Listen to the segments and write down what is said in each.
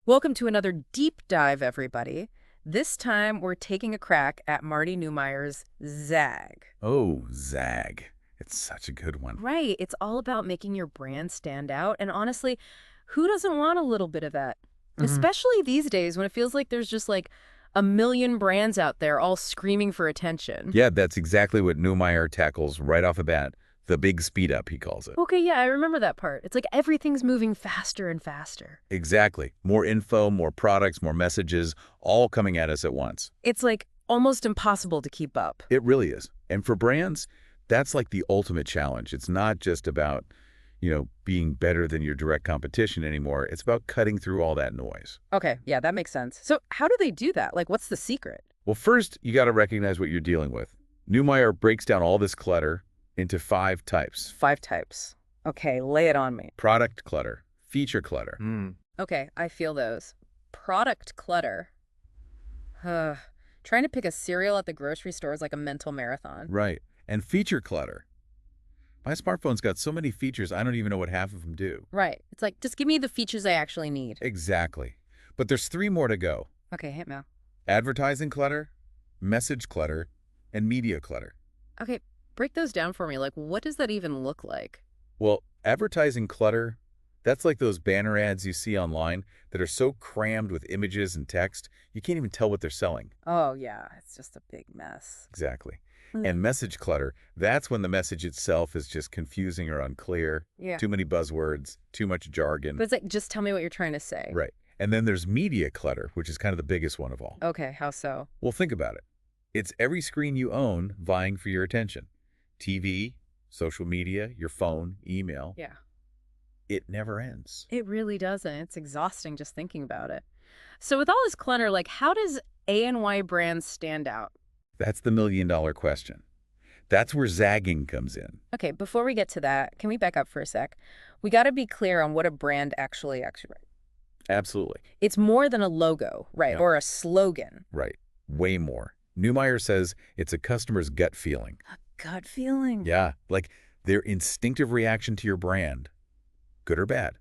Welcome to another deep dive, everybody. This time, we're taking a crack at Marty Neumeier's Zag. Oh, Zag. It's such a good one. Right, it's all about making your brand stand out, and honestly, who doesn't want a little bit of that? hmm Especially these days when it feels like there's just like a million brands out there all screaming for attention. Yeah, that's exactly what Neumeier tackles right off the bat. The big speed up, he calls it. Okay, yeah, I remember that part. It's like everything's moving faster and faster. Exactly. More info, more products, more messages, all coming at us at once. It's like almost impossible to keep up. It really is. And for brands, that's like the ultimate challenge. It's not just about, being better than your direct competition anymore. It's about cutting through all that noise. Okay, yeah, that makes sense. So how do they do that? Like, what's the secret? Well, first, you got to recognize what you're dealing with. Neumeier breaks down all this clutter into 5 types. 5 types. Okay, lay it on me. Product clutter, feature clutter. Okay, I feel those. Product clutter. Trying to pick a cereal at the grocery store is like a mental marathon. Right. And feature clutter. My smartphone's got so many features, I don't even know what half of them do. Right. It's like, just give me the features I actually need. Exactly. But there's 3 more to go. Okay, hit me. Advertising clutter, message clutter, and media clutter. Okay, break those down for me. Like, what does that even look like? Well, advertising clutter, that's like those banner ads you see online that are so crammed with images and text, you can't even tell what they're selling. Oh, yeah, it's just a big mess. Exactly. Mm. And message clutter, that's when the message itself is just confusing or unclear, Yeah. too many buzzwords, too much jargon. But it's like, just tell me what you're trying to say. Right. And then there's media clutter, which is kind of the biggest one of all. Okay, how so? Well, think about it. It's every screen you own vying for your attention. TV, social media, your phone, email. Yeah. It never ends. It really doesn't. It's exhausting just thinking about it. So with all this clutter, like, how does A&Y brands stand out? That's the million-dollar question. That's where zagging comes in. Okay, before we get to that, can we back up for a sec? We got to be clear on what a brand actually. Absolutely. It's more than a logo, right? Yeah. Or a slogan. Right. Way more. Neumeier says it's a customer's gut feeling. Gut feeling. Yeah, like their instinctive reaction to your brand, good or bad.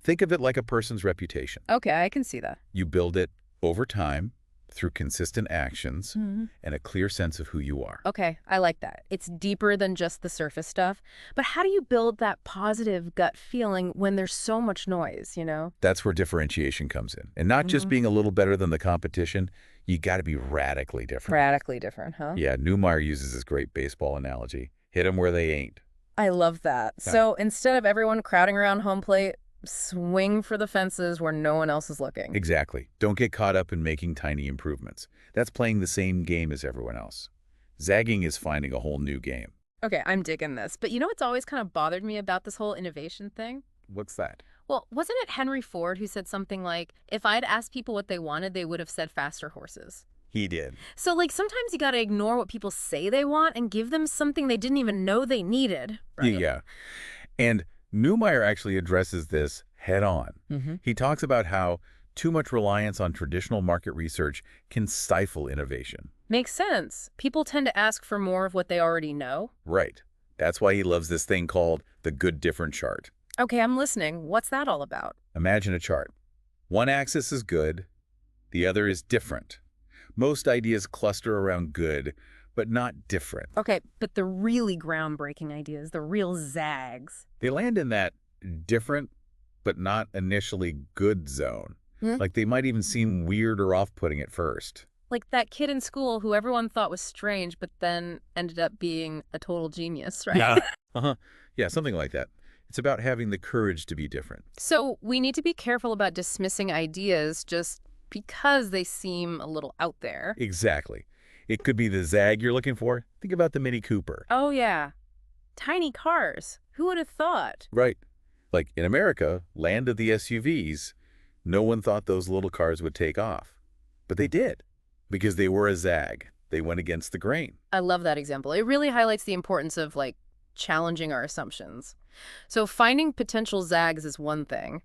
Think of it like a person's reputation. Okay, I can see that. You build it over time through consistent actions Hmm. and a clear sense of who you are. Okay, I like that. It's deeper than just the surface stuff. But how do you build that positive gut feeling when there's so much noise? That's where differentiation comes in. And not just being a little better than the competition, you got to be radically different. Radically different, huh? Yeah, Neumeier uses this great baseball analogy. Hit them where they ain't. I love that. Yeah. So instead of everyone crowding around home plate, swing for the fences where no one else is looking. Exactly. Don't get caught up in making tiny improvements. That's playing the same game as everyone else. Zagging is finding a whole new game. Okay, I'm digging this. But you know what's always kind of bothered me about this whole innovation thing? What's that? Well, wasn't it Henry Ford who said something like, if I'd asked people what they wanted, they would have said faster horses? He did. So, like, sometimes you gotta ignore what people say they want and give them something they didn't even know they needed. Right? Yeah. And Neumeier actually addresses this head on. Mm-hmm. He talks about how too much reliance on traditional market research can stifle innovation. Makes sense. People tend to ask for more of what they already know. Right. That's why he loves this thing called the good different chart. Okay, I'm listening. What's that all about? Imagine a chart. One axis is good, the other is different. Most ideas cluster around good, but not different. Okay, but the really groundbreaking ideas, the real zags. They land in that different, but not initially good zone. Like they might even seem weird or off-putting at first. Like that kid in school who everyone thought was strange, but then ended up being a total genius, right? Yeah. Yeah, something like that. It's about having the courage to be different. So we need to be careful about dismissing ideas just because they seem a little out there. Exactly. It could be the zag you're looking for. Think about the Mini Cooper. Oh, yeah. Tiny cars. Who would have thought? Right. Like in America, land of the SUVs, no one thought those little cars would take off. But they did, because they were a zag. They went against the grain. I love that example. It really highlights the importance of, like, challenging our assumptions. So finding potential zags is one thing,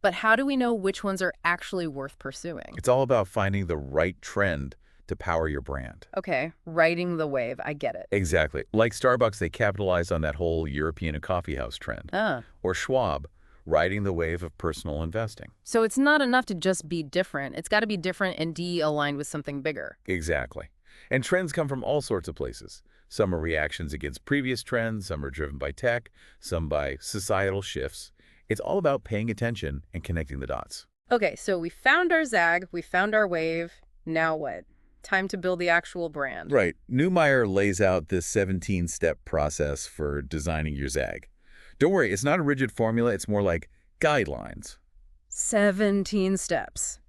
but how do we know which ones are actually worth pursuing? It's all about finding the right trend to power your brand. Okay, riding the wave. I get it. Exactly. Like Starbucks, they capitalized on that whole European coffee house trend. Ah, Or Schwab, riding the wave of personal investing. So it's not enough to just be different. It's got to be different and aligned with something bigger. Exactly. And trends come from all sorts of places. Some are reactions against previous trends, some are driven by tech, some by societal shifts. It's all about paying attention and connecting the dots. Okay, so we found our zag, we found our wave. Now what? Time to build the actual brand. Right. Neumeier lays out this 17-step process for designing your zag. Don't worry, it's not a rigid formula, it's more like guidelines. 17 steps.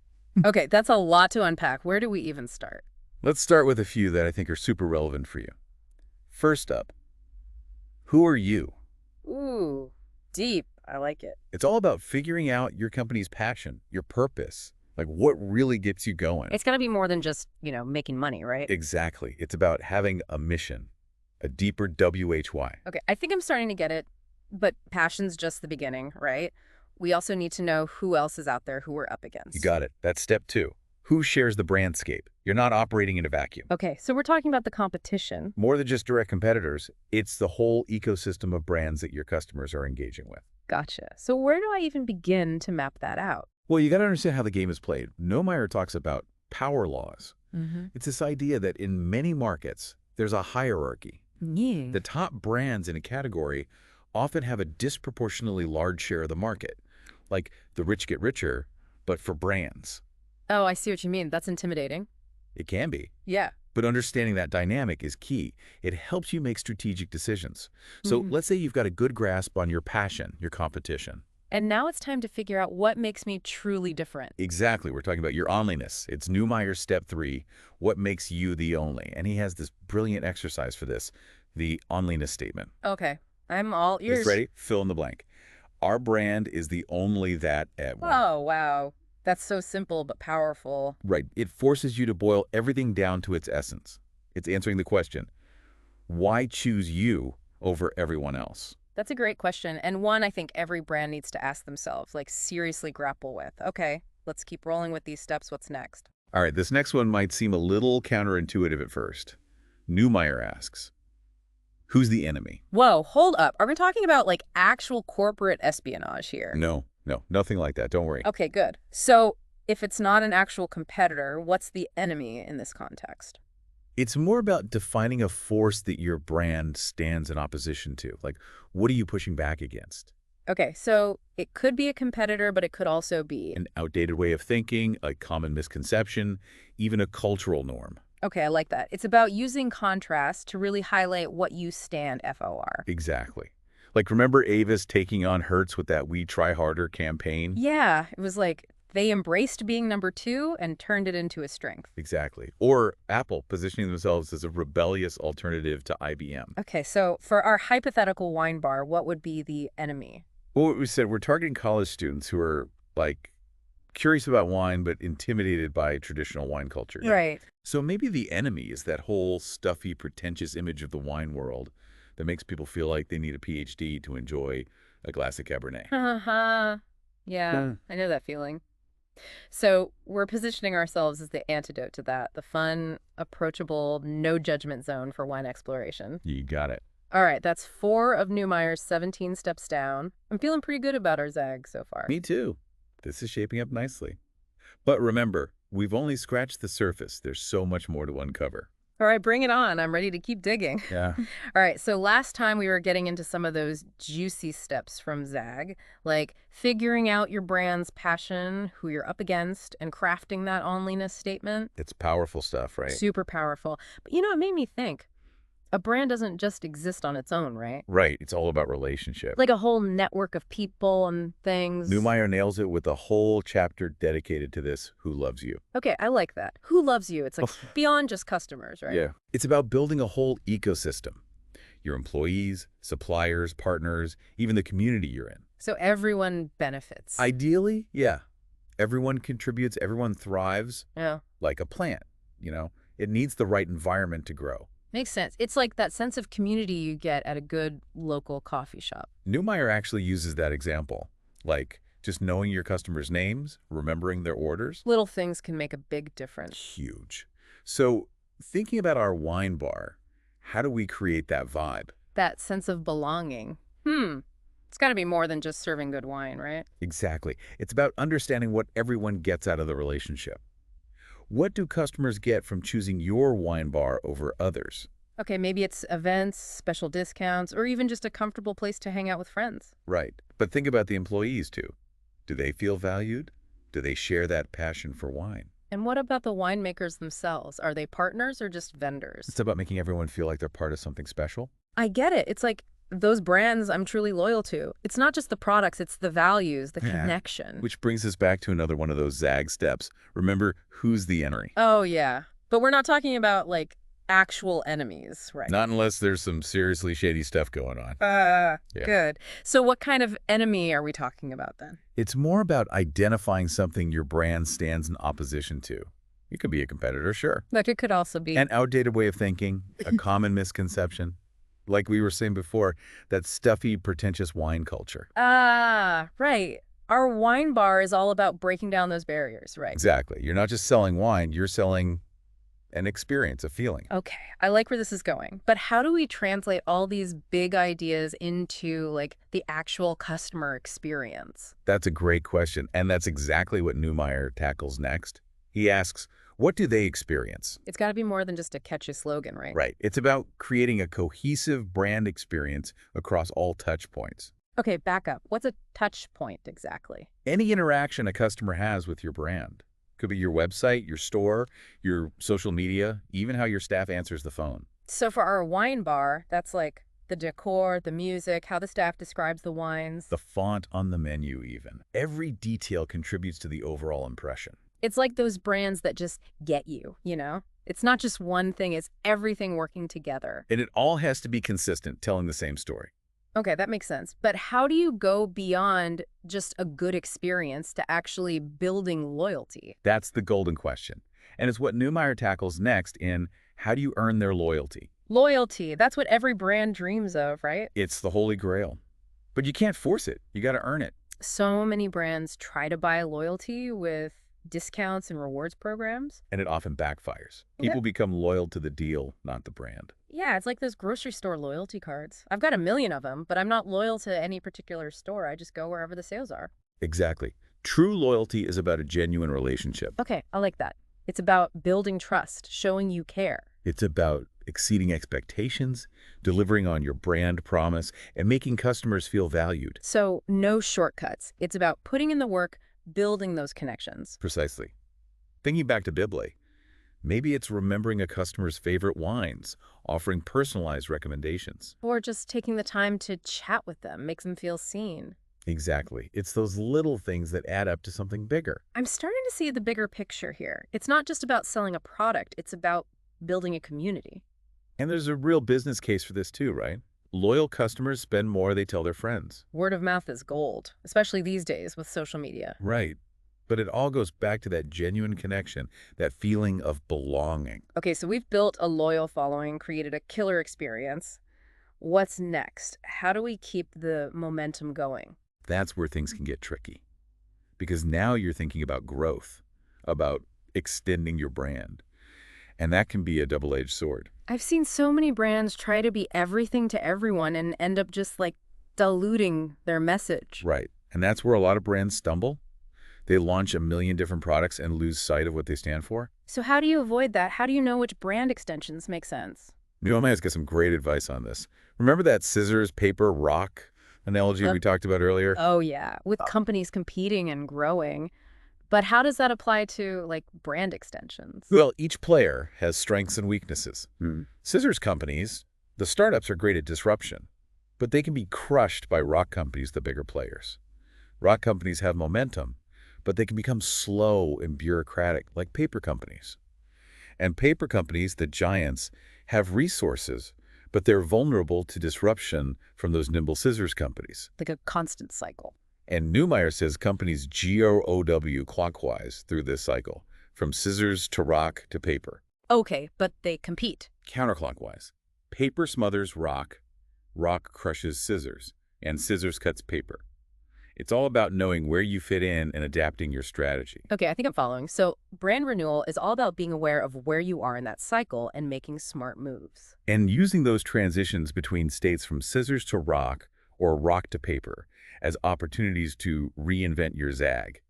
Okay, that's a lot to unpack. Where do we even start? Let's start with a few that I think are super relevant for you. First up, who are you? Ooh, deep. I like it. It's all about figuring out your company's passion, your purpose, like what really gets you going. It's got to be more than just, making money, right? Exactly. It's about having a mission, a deeper WHY. Okay, I think I'm starting to get it, but passion's just the beginning, right? We also need to know who else is out there who we're up against. You got it. That's step 2. Who shares the brandscape? You're not operating in a vacuum. Okay, so we're talking about the competition. More than just direct competitors, it's the whole ecosystem of brands that your customers are engaging with. Gotcha. So where do I even begin to map that out? Well, you got to understand how the game is played. Neumeier talks about power laws. It's this idea that in many markets, there's a hierarchy. Yeah. The top brands in a category often have a disproportionately large share of the market. Like the rich get richer, but for brands. Oh, I see what you mean. That's intimidating. It can be. Yeah. But understanding that dynamic is key. It helps you make strategic decisions. So let's say you've got a good grasp on your passion, your competition. And now it's time to figure out what makes me truly different. Exactly. We're talking about your onlyness. It's Neumeier's step 3, what makes you the only. And he has this brilliant exercise for this, the onlyness statement. Okay. I'm all ears. Just ready? Fill in the blank. Our brand is the only that at one. Oh, wow. That's so simple but powerful. Right. It forces you to boil everything down to its essence. It's answering the question, why choose you over everyone else? That's a great question, and one I think every brand needs to ask themselves, like seriously grapple with. Okay, let's keep rolling with these steps. What's next? All right, this next one might seem a little counterintuitive at first. Neumeier asks, who's the enemy? Whoa, hold up. Are we talking about like actual corporate espionage here? No, nothing like that. Don't worry. Okay, good. So if it's not an actual competitor, what's the enemy in this context? It's more about defining a force that your brand stands in opposition to. Like, what are you pushing back against? Okay, so it could be a competitor, but it could also be... An outdated way of thinking, a common misconception, even a cultural norm. Okay, I like that. It's about using contrast to really highlight what you stand FOR. Exactly. Like, remember Avis taking on Hertz with that We Try Harder campaign? Yeah, it was like they embraced being number 2 and turned it into a strength. Exactly. Or Apple positioning themselves as a rebellious alternative to IBM. Okay, so for our hypothetical wine bar, what would be the enemy? Well, what we said, we're targeting college students who are, like, curious about wine but intimidated by traditional wine culture. Right. So maybe the enemy is that whole stuffy, pretentious image of the wine world that makes people feel like they need a PhD to enjoy a glass of Cabernet. Yeah, I know that feeling. So we're positioning ourselves as the antidote to that, the fun, approachable, no judgment zone for wine exploration. You got it. All right, that's 4 of Neumeier's 17 steps down. I'm feeling pretty good about our zag so far. Me too. This is shaping up nicely. But remember, we've only scratched the surface. There's so much more to uncover. All right, bring it on. I'm ready to keep digging. Yeah. All right, so last time we were getting into some of those juicy steps from Zag, like figuring out your brand's passion, who you're up against, and crafting that onlyness statement. It's powerful stuff, right? Super powerful. But it made me think. A brand doesn't just exist on its own, right? Right. It's all about relationship. Like a whole network of people and things. Neumeier nails it with a whole chapter dedicated to this, who loves you. Okay, I like that. Who loves you? It's like beyond just customers, right? Yeah. It's about building a whole ecosystem. Your employees, suppliers, partners, even the community you're in. So everyone benefits. Ideally, yeah. Everyone contributes, everyone thrives. Yeah. Like a plant, It needs the right environment to grow. Makes sense. It's like that sense of community you get at a good local coffee shop. Neumeier actually uses that example, like just knowing your customers' names, remembering their orders. Little things can make a big difference. Huge. So thinking about our wine bar, how do we create that vibe? That sense of belonging. It's got to be more than just serving good wine, right? Exactly. It's about understanding what everyone gets out of the relationship. What do customers get from choosing your wine bar over others? Okay, maybe it's events, special discounts, or even just a comfortable place to hang out with friends. Right. But think about the employees, too. Do they feel valued? Do they share that passion for wine? And what about the winemakers themselves? Are they partners or just It's vendors? about making everyone feel like they're part of something special. I get it. It's like those brands I'm truly loyal to. It's not just the products, it's the values, the Yeah. connection. Which brings us back to another one of those ZAG steps. Remember, who's the enemy? Oh, yeah. But we're not talking about like actual enemies, right? Not unless there's some seriously shady stuff going on. Yeah. Good. So what kind of enemy are we talking about then? It's more about identifying something your brand stands in opposition to. It could be a competitor, sure. Like it could also be. An outdated way of thinking, a common misconception. Like we were saying before, that stuffy, pretentious wine culture. Right. Our wine bar is all about breaking down those barriers, right? Exactly. You're not just selling wine, you're selling an experience, a feeling. Okay, I like where this is going. But how do we translate all these big ideas into like the actual customer experience? That's a great question, and that's exactly what Neumeier tackles next. He asks, what do they experience? It's got to be more than just a catchy slogan, right? Right. It's about creating a cohesive brand experience across all touch points. Okay, back up. What's a touch point exactly? Any interaction a customer has with your brand. Could be your website, your store, your social media, even how your staff answers the phone. So for our wine bar, that's like the decor, the music, how the staff describes the wines. The font on the menu even. Every detail contributes to the overall impression. It's like those brands that just get you, you know? It's not just one thing, it's everything working together. And it all has to be consistent, telling the same story. Okay, that makes sense. But how do you go beyond just a good experience to actually building loyalty? That's the golden question. And it's what Neumeier tackles next in How Do You Earn Their Loyalty? Loyalty, that's what every brand dreams of, right? It's the holy grail. But you can't force it. You got to earn it. So many brands try to buy loyalty with discounts and rewards programs. And it often backfires. Yeah. People become loyal to the deal, not the brand. Yeah, it's like those grocery store loyalty cards. I've got a million of them, but I'm not loyal to any particular store. I just go wherever the sales are. Exactly. True loyalty is about a genuine relationship. Okay, I like that. It's about building trust, showing you care. It's about exceeding expectations, delivering on your brand promise, and making customers feel valued. So no shortcuts. It's about putting in the work, building those connections. Precisely. Thinking back to Bibley, maybe it's remembering a customer's favorite wines, offering personalized recommendations. Or just taking the time to chat with them, makes them feel seen. Exactly. It's those little things that add up to something bigger. I'm starting to see the bigger picture here. It's not just about selling a product, it's about building a community. And there's a real business case for this too, right? Loyal customers spend more they tell their friends. Word of mouth is gold, especially these days with social media. Right. But it all goes back to that genuine connection, that feeling of belonging. Okay, so we've built a loyal following, created a killer experience. What's next? How do we keep the momentum going? That's where things can get tricky. Because now you're thinking about growth, about extending your brand. And that can be a double-edged sword. I've seen so many brands try to be everything to everyone and end up just like diluting their message. Right. And that's where a lot of brands stumble. They launch a million different products and lose sight of what they stand for. So how do you avoid that? How do you know which brand extensions make sense? Neumeyer's got some great advice on this. Remember that scissors, paper, rock analogy we talked about earlier? Oh, yeah, with companies competing and growing. But how does that apply to, like, brand extensions? Well, each player has strengths and weaknesses. Scissors companies, the startups are great at disruption, but they can be crushed by rock companies, the bigger players. Rock companies have momentum, but they can become slow and bureaucratic like paper companies. And paper companies, the giants, have resources, but they're vulnerable to disruption from those nimble scissors companies. Like a constant cycle. And Neumeier says companies GROW clockwise through this cycle, from scissors to rock to paper. Okay, but they compete. Counterclockwise. Paper smothers rock, rock crushes scissors, and scissors cuts paper. It's all about knowing where you fit in and adapting your strategy. Okay, I think I'm following. So brand renewal is all about being aware of where you are in that cycle and making smart moves. And using those transitions between states from scissors to rock or rock to paper as opportunities to reinvent your Zag,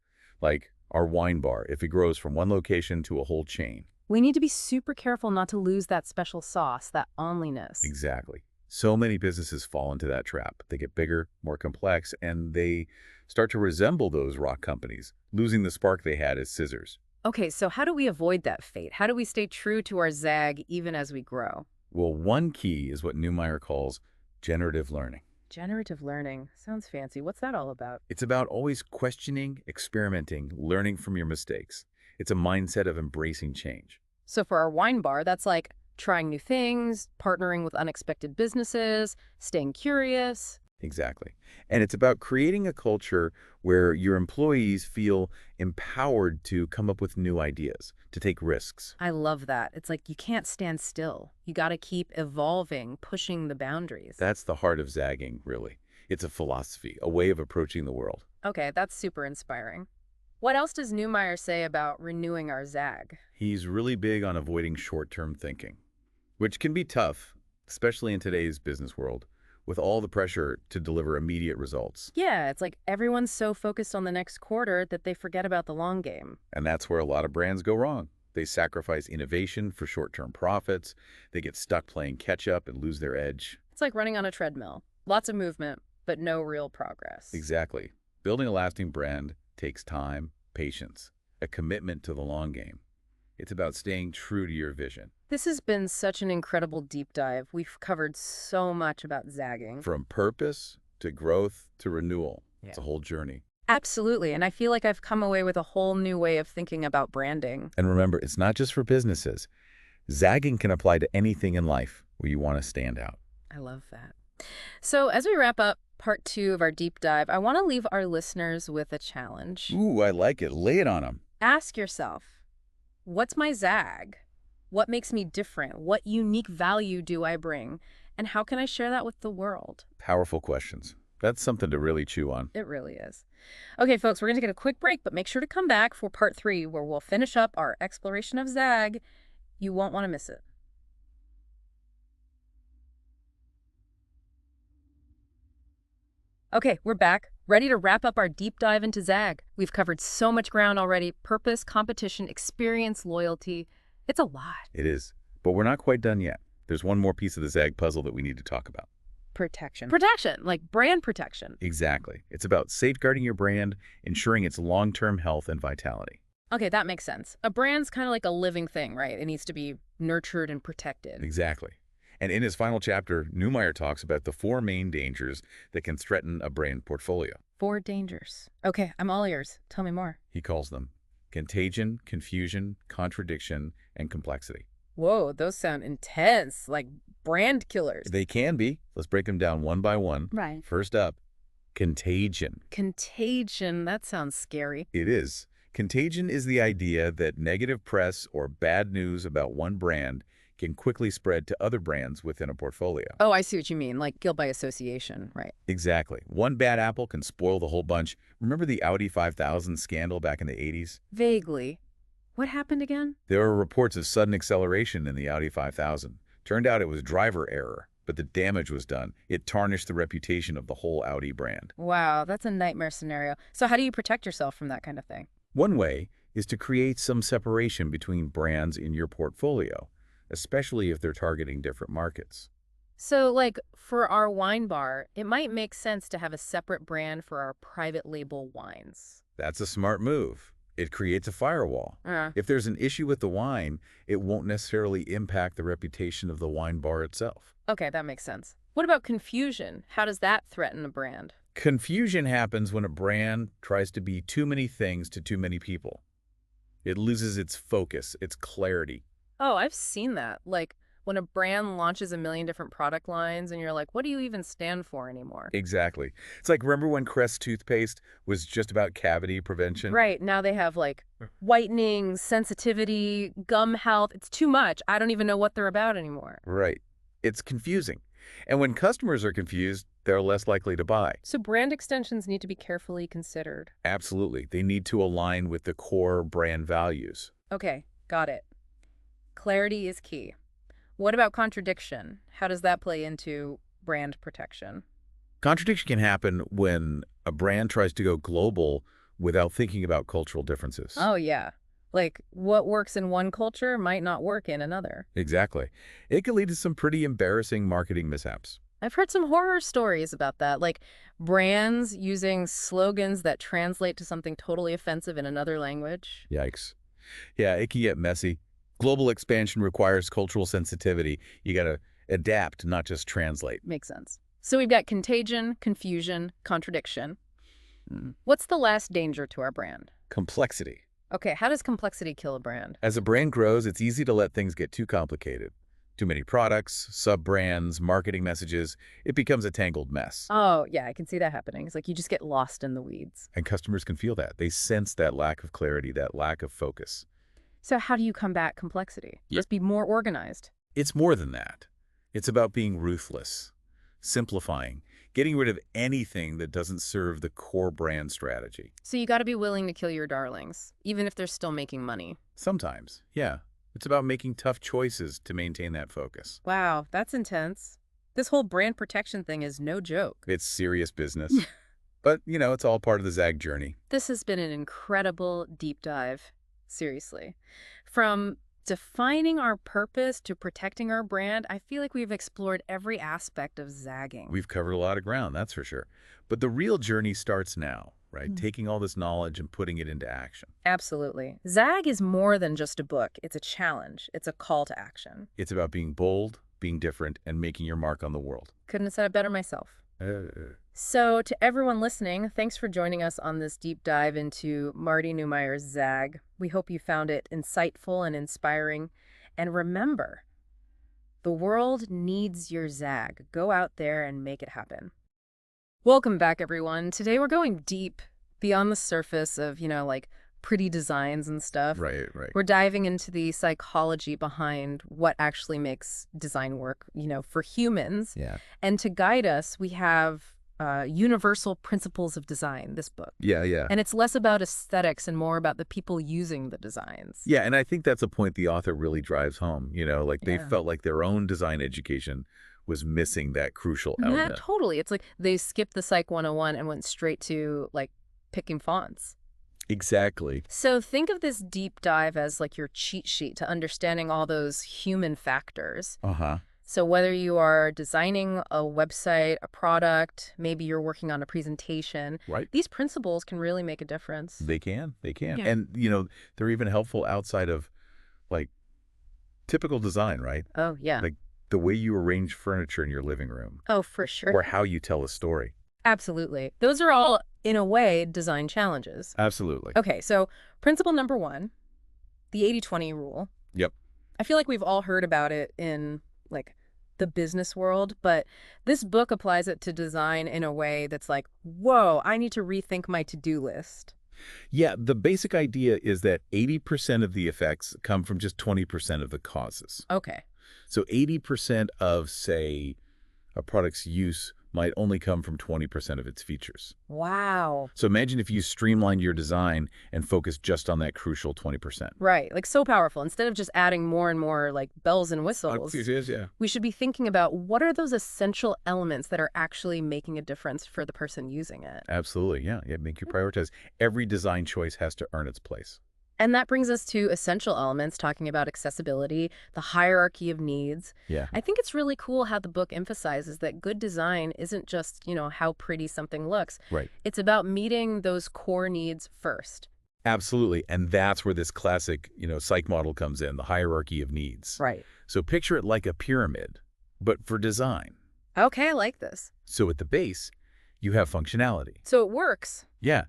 like our wine bar if it grows from one location to a whole chain. We need to be super careful not to lose that special sauce, that onlyness. Exactly. So many businesses fall into that trap. They get bigger, more complex, and they start to resemble those rock companies, losing the spark they had as scissors. Okay, so how do we avoid that fate? How do we stay true to our Zag even as we grow? Well, one key is what Neumeier calls generative learning. Generative learning. Sounds fancy. What's that all about? It's about always questioning, experimenting, learning from your mistakes. It's a mindset of embracing change. So for our wine bar, that's like trying new things, partnering with unexpected businesses, staying curious. Exactly. And it's about creating a culture where your employees feel empowered to come up with new ideas, to take risks. I love that. It's like you can't stand still. You got to keep evolving, pushing the boundaries. That's the heart of zagging, really. It's a philosophy, a way of approaching the world. Okay, that's super inspiring. What else does Neumeier say about renewing our Zag? He's really big on avoiding short-term thinking, which can be tough, especially in today's business world, with all the pressure to deliver immediate results. Yeah, it's like everyone's so focused on the next quarter that they forget about the long game. And that's where a lot of brands go wrong. They sacrifice innovation for short-term profits. They get stuck playing catch-up and lose their edge. It's like running on a treadmill. Lots of movement, but no real progress. Exactly. Building a lasting brand takes time, patience, a commitment to the long game. It's about staying true to your vision. This has been such an incredible deep dive. We've covered so much about zagging. From purpose to growth to renewal. Yeah. It's a whole journey. Absolutely, and I feel like I've come away with a whole new way of thinking about branding. And remember, it's not just for businesses. Zagging can apply to anything in life where you want to stand out. I love that. So as we wrap up part 2 of our deep dive, I want to leave our listeners with a challenge. Ooh, I like it. Lay it on them. Ask yourself, what's my Zag? What makes me different? What unique value do I bring? And how can I share that with the world? Powerful questions. That's something to really chew on. It really is. Okay, folks, we're going to take a quick break, but make sure to come back for part 3, where we'll finish up our exploration of Zag. You won't want to miss it. Okay, we're back, ready to wrap up our deep dive into Zag. We've covered so much ground already: purpose, competition, experience, loyalty. It's a lot. It is. But we're not quite done yet. There's one more piece of the Zag puzzle that we need to talk about. Protection. Protection, like brand protection. Exactly. It's about safeguarding your brand, ensuring its long-term health and vitality. Okay, that makes sense. A brand's kind of like a living thing, right? It needs to be nurtured and protected. Exactly. And in his final chapter, Neumeier talks about the 4 main dangers that can threaten a brand portfolio. 4 dangers. Okay, I'm all ears. Tell me more. He calls them contagion, confusion, contradiction, and complexity. Whoa, those sound intense, like brand killers. They can be. Let's break them down one by one. Right. First up, contagion. Contagion, that sounds scary. It is. Contagion is the idea that negative press or bad news about one brand can quickly spread to other brands within a portfolio. Oh, I see what you mean, like guilt by association, right? Exactly. One bad apple can spoil the whole bunch. Remember the Audi 5000 scandal back in the 80s? Vaguely. What happened again? There were reports of sudden acceleration in the Audi 5000. Turned out it was driver error, but the damage was done. It tarnished the reputation of the whole Audi brand. Wow, that's a nightmare scenario. So how do you protect yourself from that kind of thing? One way is to create some separation between brands in your portfolio, especially if they're targeting different markets. So, like, for our wine bar, it might make sense to have a separate brand for our private label wines. That's a smart move. It creates a firewall. Uh, If there's an issue with the wine, it won't necessarily impact the reputation of the wine bar itself. okay, that makes sense. What about confusion? How does that threaten a brand? Confusion happens when a brand tries to be too many things to too many people. It loses its focus, its clarity. Oh, I've seen that. Like, when a brand launches a million different product lines and you're like, what do you even stand for anymore? Exactly. It's like, remember when Crest toothpaste was just about cavity prevention? Right, now they have like whitening, sensitivity, gum health. It's too much. I don't even know what they're about anymore. Right. It's confusing. And when customers are confused, they're less likely to buy. So brand extensions need to be carefully considered. Absolutely. They need to align with the core brand values. Okay, got it. Clarity is key. What about contradiction? How does that play into brand protection? Contradiction can happen when a brand tries to go global without thinking about cultural differences. Oh, yeah. Like, what works in one culture might not work in another. Exactly. It can lead to some pretty embarrassing marketing mishaps. I've heard some horror stories about that, like brands using slogans that translate to something totally offensive in another language. Yikes. Yeah, it can get messy. Global expansion requires cultural sensitivity. You got to adapt, not just translate. Makes sense. So we've got contagion, confusion, contradiction. What's the last danger to our brand? Complexity. Okay, how does complexity kill a brand? As a brand grows, it's easy to let things get too complicated. Too many products, sub-brands, marketing messages. It becomes a tangled mess. Oh, yeah, I can see that happening. It's like you just get lost in the weeds. And customers can feel that. They sense that lack of clarity, that lack of focus. So how do you combat complexity? Yeah. Just be more organized. It's more than that. It's about being ruthless, simplifying, getting rid of anything that doesn't serve the core brand strategy. So you got to be willing to kill your darlings, even if they're still making money. Sometimes, yeah. It's about making tough choices to maintain that focus. Wow, that's intense. This whole brand protection thing is no joke. It's serious business. But, it's all part of the Zag journey. This has been an incredible deep dive. Seriously. From defining our purpose to protecting our brand, I feel like we've explored every aspect of zagging. We've covered a lot of ground, that's for sure. But the real journey starts now, right? Taking all this knowledge and putting it into action. Absolutely. Zag is more than just a book. It's a challenge. It's a call to action. It's about being bold, being different, and making your mark on the world. Couldn't have said it better myself. So to everyone listening, thanks for joining us on this deep dive into Marty Neumeier's Zag. We hope you found it insightful and inspiring. And remember, the world needs your Zag. Go out there and make it happen. Welcome back, everyone. Today we're going deep beyond the surface of, like pretty designs and stuff. Right. We're diving into the psychology behind what actually makes design work, for humans. Yeah. And to guide us, we have Universal Principles of Design, this book. Yeah. And it's less about aesthetics and more about the people using the designs. Yeah, and I think that's a point the author really drives home. They Yeah. felt like their own design education was missing that crucial element. Yeah, totally. It's like they skipped the Psych 101 and went straight to, picking fonts. Exactly. So think of this deep dive as like your cheat sheet to understanding all those human factors. Uh-huh. So whether you are designing a website, a product, maybe you're working on a presentation, Right. these principles can really make a difference. They can. Yeah. And, they're even helpful outside of, typical design, right? Oh, yeah. Like the way you arrange furniture in your living room Oh, for sure. or how you tell a story. Absolutely. Those are all, in a way, design challenges. Absolutely. Okay, so principle number 1, the 80-20 rule. Yep. I feel like we've all heard about it in, the business world, but this book applies it to design in a way that's like, whoa, I need to rethink my to-do list. Yeah, the basic idea is that 80% of the effects come from just 20% of the causes. Okay. So 80% of, say, a product's use might only come from 20% of its features. Wow. So imagine if you streamlined your design and focused just on that crucial 20%. Right. So powerful. Instead of just adding more and more bells and whistles, Yeah. we should be thinking about what are those essential elements that are actually making a difference for the person using it. Absolutely, yeah. Make you prioritize. Every design choice has to earn its place. And that brings us to essential elements, talking about accessibility, the hierarchy of needs. Yeah. I think it's really cool how the book emphasizes that good design isn't just, how pretty something looks. Right. It's about meeting those core needs first. Absolutely. And that's where this classic, psych model comes in, the hierarchy of needs. Right. So picture it like a pyramid, but for design. Okay, I like this. So at the base, you have functionality. So it works. Yeah.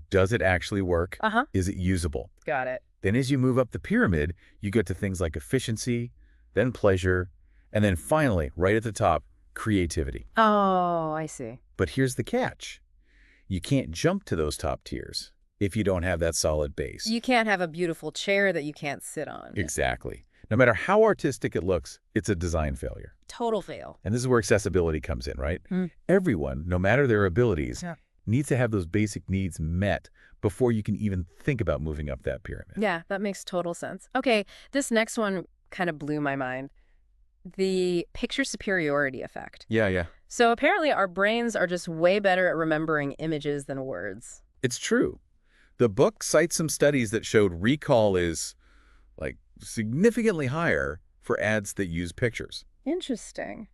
Does it actually work? Uh-huh. Is it usable? Got it. Then as you move up the pyramid, you get to things like efficiency, then pleasure, and then finally, right at the top, creativity. Oh, I see. But here's the catch. You can't jump to those top tiers if you don't have that solid base. You can't have a beautiful chair that you can't sit on. Exactly. No matter how artistic it looks, it's a design failure. Total fail. And this is where accessibility comes in, right? Mm. Everyone, no matter their abilities, Yeah. needs to have those basic needs met before you can even think about moving up that pyramid. Yeah, that makes total sense. Okay, this next one kind of blew my mind. The picture superiority effect. Yeah. So apparently our brains are just way better at remembering images than words. It's true. The book cites some studies that showed recall is, like, significantly higher for ads that use pictures. Interesting.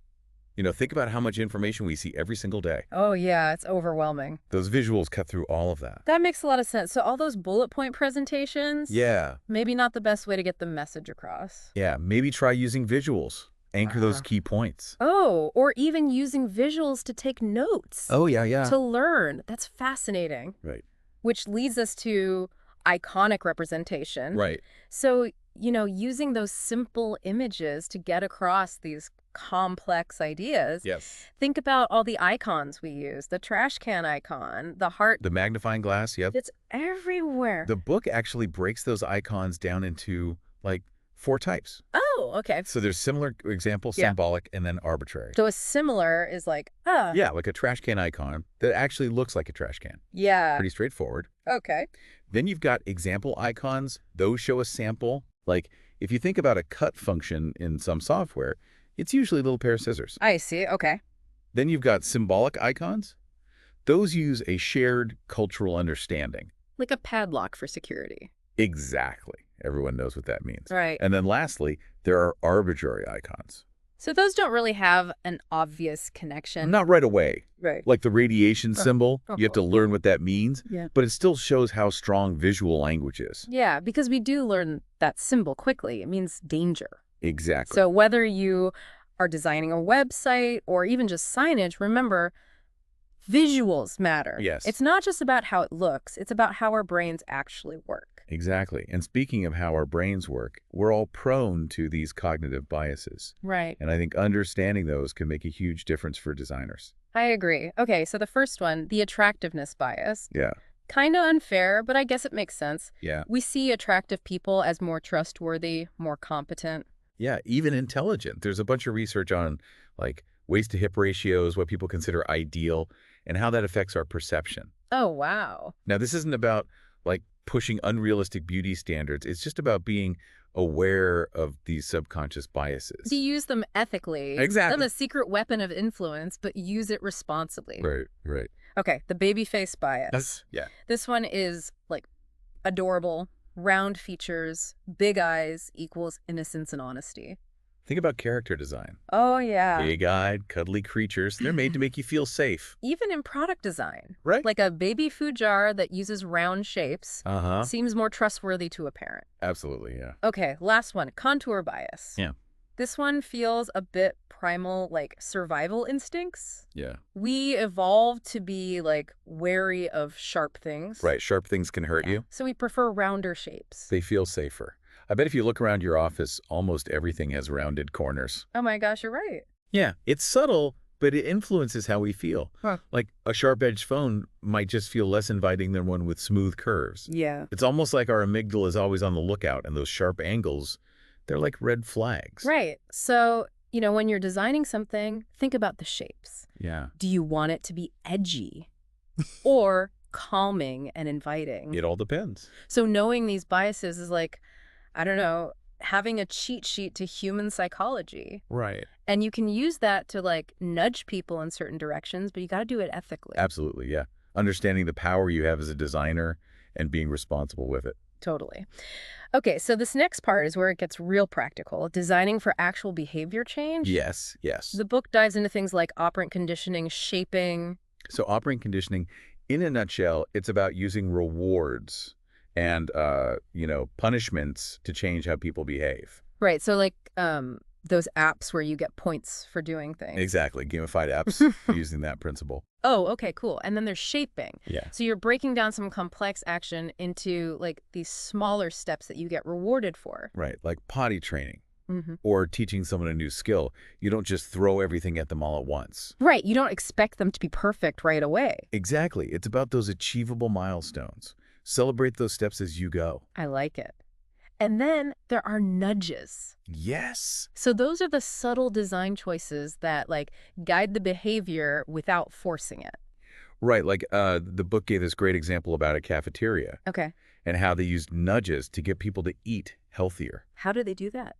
Think about how much information we see every single day. Oh, yeah, it's overwhelming. Those visuals cut through all of that. That makes a lot of sense. So all those bullet point presentations, Yeah. maybe not the best way to get the message across. Yeah, maybe try using visuals. Anchor those key points. Oh, or even using visuals to take notes. Oh, yeah. To learn. That's fascinating. Right. Which leads us to iconic representation. Right. So, using those simple images to get across these complex ideas. Yes. Think about all the icons we use. The trash can icon, the heart. The magnifying glass, yep. It's everywhere. The book actually breaks those icons down into, 4 types. Oh, okay. So there's similar example, Yeah. symbolic, and then arbitrary. So a similar is like, Yeah, like a trash can icon that actually looks like a trash can. Yeah. Pretty straightforward. Okay. Then you've got example icons. Those show a sample. Like, if you think about a cut function in some software, it's usually a little pair of scissors. I see. Okay. Then you've got symbolic icons. Those use a shared cultural understanding. Like a padlock for security. Exactly. Everyone knows what that means. Right. And then lastly, there are arbitrary icons. So those don't really have an obvious connection. Not right away. Right. Like the radiation symbol, you have to learn what that means. Yeah. But it still shows how strong visual language is. Yeah, because we do learn that symbol quickly. It means danger. Exactly. So whether you are designing a website or even just signage, remember, visuals matter. Yes. It's not just about how it looks. It's about how our brains actually work. Exactly. And speaking of how our brains work, we're all prone to these cognitive biases. Right. And I think understanding those can make a huge difference for designers. I agree. Okay, so the first one, the attractiveness bias. Yeah. Kind of unfair, but I guess it makes sense. Yeah. We see attractive people as more trustworthy, more competent. Yeah, even intelligent. There's a bunch of research on waist-to-hip ratios, what people consider ideal, and how that affects our perception. Oh, wow. Now, this isn't about pushing unrealistic beauty standards. It's just about being aware of these subconscious biases. To use them ethically. Exactly. Not a secret weapon of influence, but use it responsibly. Right. Okay, the baby face bias. Yeah. This one is adorable, round features, big eyes equals innocence and honesty. Think about character design. Oh, yeah. Big-eyed, cuddly creatures. They're made to make you feel safe. Even in product design. Right. Like a baby food jar that uses round shapes Uh-huh. seems more trustworthy to a parent. Absolutely, yeah. Okay, last one, contour bias. Yeah. This one feels a bit primal, like survival instincts. Yeah. We evolved to be wary of sharp things. Right, sharp things can hurt you. So we prefer rounder shapes. They feel safer. I bet if you look around your office, almost everything has rounded corners. Oh my gosh, you're right. Yeah, it's subtle, but it influences how we feel. Huh. Like a sharp-edged phone might just feel less inviting than one with smooth curves. Yeah. It's almost like our amygdala is always on the lookout, and those sharp angles, they're like red flags. Right. So, when you're designing something, think about the shapes. Yeah. Do you want it to be edgy or calming and inviting? It all depends. So knowing these biases is I don't know, having a cheat sheet to human psychology. Right. And you can use that to nudge people in certain directions, but you got to do it ethically. Absolutely, yeah. Understanding the power you have as a designer and being responsible with it. Totally. Okay, so this next part is where it gets real practical, designing for actual behavior change. Yes. The book dives into things like operant conditioning, shaping. So operant conditioning, in a nutshell, it's about using rewards and, punishments to change how people behave. Right, so those apps where you get points for doing things. Exactly. Gamified apps using that principle. Oh, okay, cool. And then there's shaping. Yeah. So you're breaking down some complex action into these smaller steps that you get rewarded for. Right. Like potty training Mm-hmm. or teaching someone a new skill. You don't just throw everything at them all at once. Right. You don't expect them to be perfect right away. Exactly. It's about those achievable milestones. Celebrate those steps as you go. I like it. And then there are nudges. Yes. So those are the subtle design choices that guide the behavior without forcing it. Right. Like the book gave this great example about a cafeteria Okay. and how they used nudges to get people to eat healthier. How do they do that?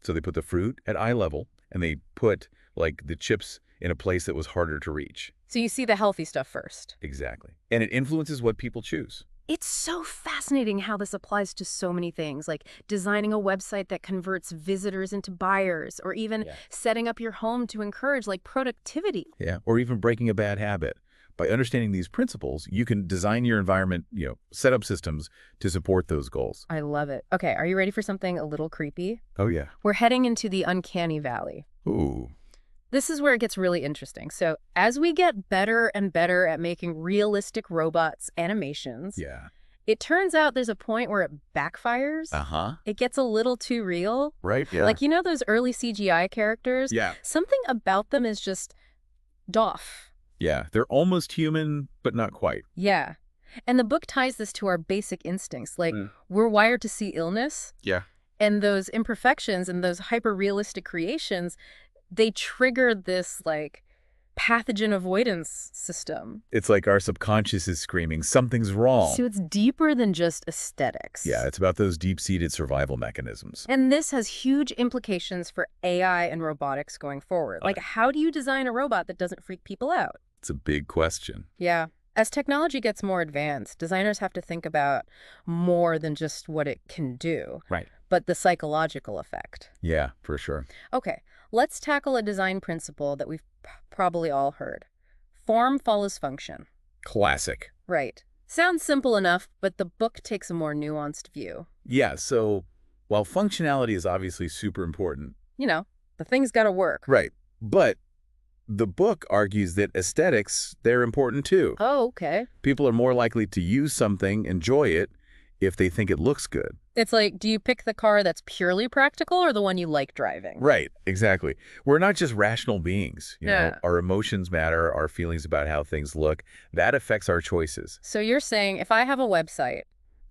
So they put the fruit at eye level and they put the chips in a place that was harder to reach. So you see the healthy stuff first. Exactly. And it influences what people choose. It's so fascinating how this applies to so many things, like designing a website that converts visitors into buyers, or even setting up your home to encourage productivity. Yeah. Or even breaking a bad habit. By understanding these principles, you can design your environment, set up systems to support those goals. I love it. Okay, are you ready for something a little creepy? Oh, yeah. We're heading into the uncanny valley. Ooh. This is where it gets really interesting. So as we get better and better at making realistic robots animations, it turns out there's a point where it backfires. It gets a little too real. Right, yeah. Like, those early CGI characters? Yeah. Something about them is just doff. Yeah, they're almost human, but not quite. Yeah. And the book ties this to our basic instincts. We're wired to see illness. Yeah. And those imperfections and those hyper-realistic creations, they trigger this, pathogen avoidance system. It's like our subconscious is screaming, something's wrong. So it's deeper than just aesthetics. Yeah, it's about those deep-seated survival mechanisms. And this has huge implications for AI and robotics going forward. How do you design a robot that doesn't freak people out? It's a big question. Yeah. As technology gets more advanced, designers have to think about more than just what it can do. Right. But the psychological effect. Yeah, for sure. Okay, let's tackle a design principle that we've probably all heard. Form follows function. Classic. Right. Sounds simple enough, but the book takes a more nuanced view. Yeah, so while functionality is obviously super important. The thing's got to work. Right. But the book argues that aesthetics, they're important too. Oh, okay. People are more likely to use something, enjoy it, if they think it looks good. It's like, do you pick the car that's purely practical or the one you like driving? Right, exactly. We're not just rational beings. Yeah. Our emotions matter, our feelings about how things look. That affects our choices. So you're saying if I have a website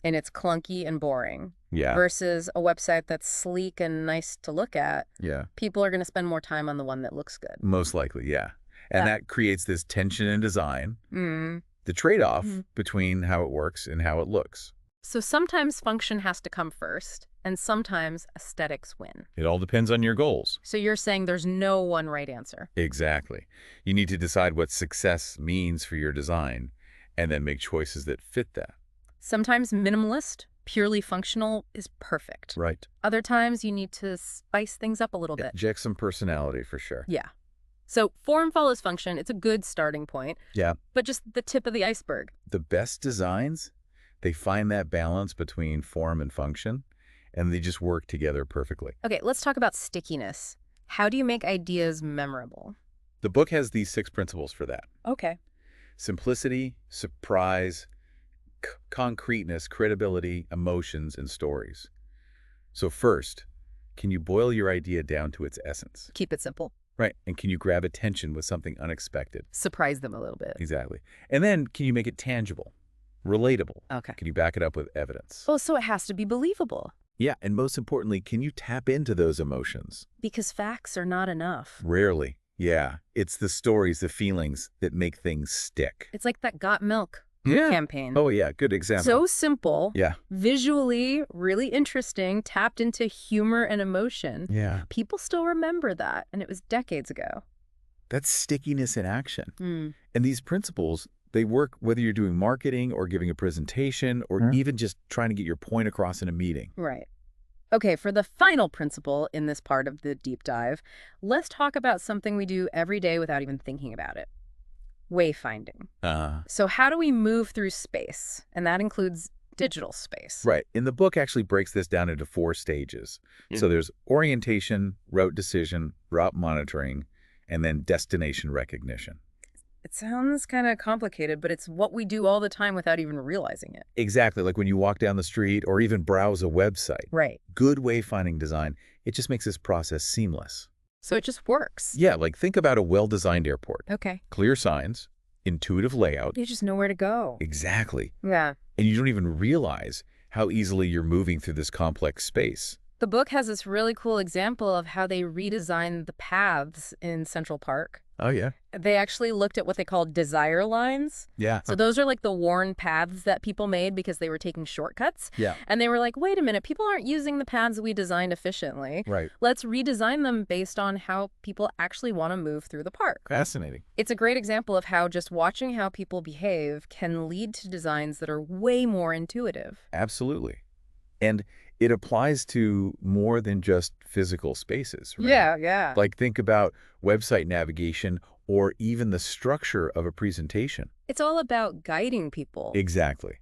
and it's clunky and boring versus a website that's sleek and nice to look at, people are going to spend more time on the one that looks good. Most likely, yeah. And that creates this tension in design, the trade-off between how it works and how it looks. So sometimes function has to come first, and sometimes aesthetics win. It all depends on your goals. So you're saying there's no one right answer. Exactly. You need to decide what success means for your design, and then make choices that fit that. Sometimes minimalist, purely functional is perfect. Right. Other times you need to spice things up a little bit. Inject some personality for sure. Yeah. So form follows function. It's a good starting point. Yeah. But just the tip of the iceberg. The best designs, they find that balance between form and function, and they just work together perfectly. Okay, let's talk about stickiness. How do you make ideas memorable? The book has these 6 principles for that. Okay. Simplicity, surprise, concreteness, credibility, emotions, and stories. So first, can you boil your idea down to its essence? Keep it simple. Right. And can you grab attention with something unexpected? Surprise them a little bit. Exactly. And then can you make it tangible, relatable? Okay. Can you back it up with evidence? Oh, so it has to be believable. Yeah. And most importantly, can you tap into those emotions? Because facts are not enough. Rarely. Yeah. It's the stories, the feelings that make things stick. It's like that Got Milk campaign. Oh, yeah. Good example. So simple. Yeah. Visually, really interesting, tapped into humor and emotion. Yeah. People still remember that, and it was decades ago. That's stickiness in action. And these principles, they work whether you're doing marketing or giving a presentation or even just trying to get your point across in a meeting. Right. Okay, for the final principle in this part of the deep dive, let's talk about something we do every day without even thinking about it. Wayfinding. So how do we move through space? And that includes digital space. Right. And the book actually breaks this down into 4 stages. So there's orientation, route decision, route monitoring, and then destination recognition. It sounds kind of complicated, but it's what we do all the time without even realizing it. Exactly. Like when you walk down the street or even browse a website. Right. Good wayfinding design, it just makes this process seamless. So it just works. Yeah, like think about a well-designed airport. Okay. Clear signs, intuitive layout. You just know where to go. Exactly. Yeah. And you don't even realize how easily you're moving through this complex space. The book has this really cool example of how they redesigned the paths in Central Park. Oh, yeah? They actually looked at what they called desire lines. Yeah. So those are like the worn paths that people made because they were taking shortcuts. Yeah. And they were like, wait a minute, people aren't using the paths we designed efficiently. Right. Let's redesign them based on how people actually want to move through the park. Fascinating. It's a great example of how just watching how people behave can lead to designs that are way more intuitive. Absolutely. And it applies to more than just physical spaces, right? Yeah. Like think about website navigation or even the structure of a presentation. It's all about guiding people. Exactly.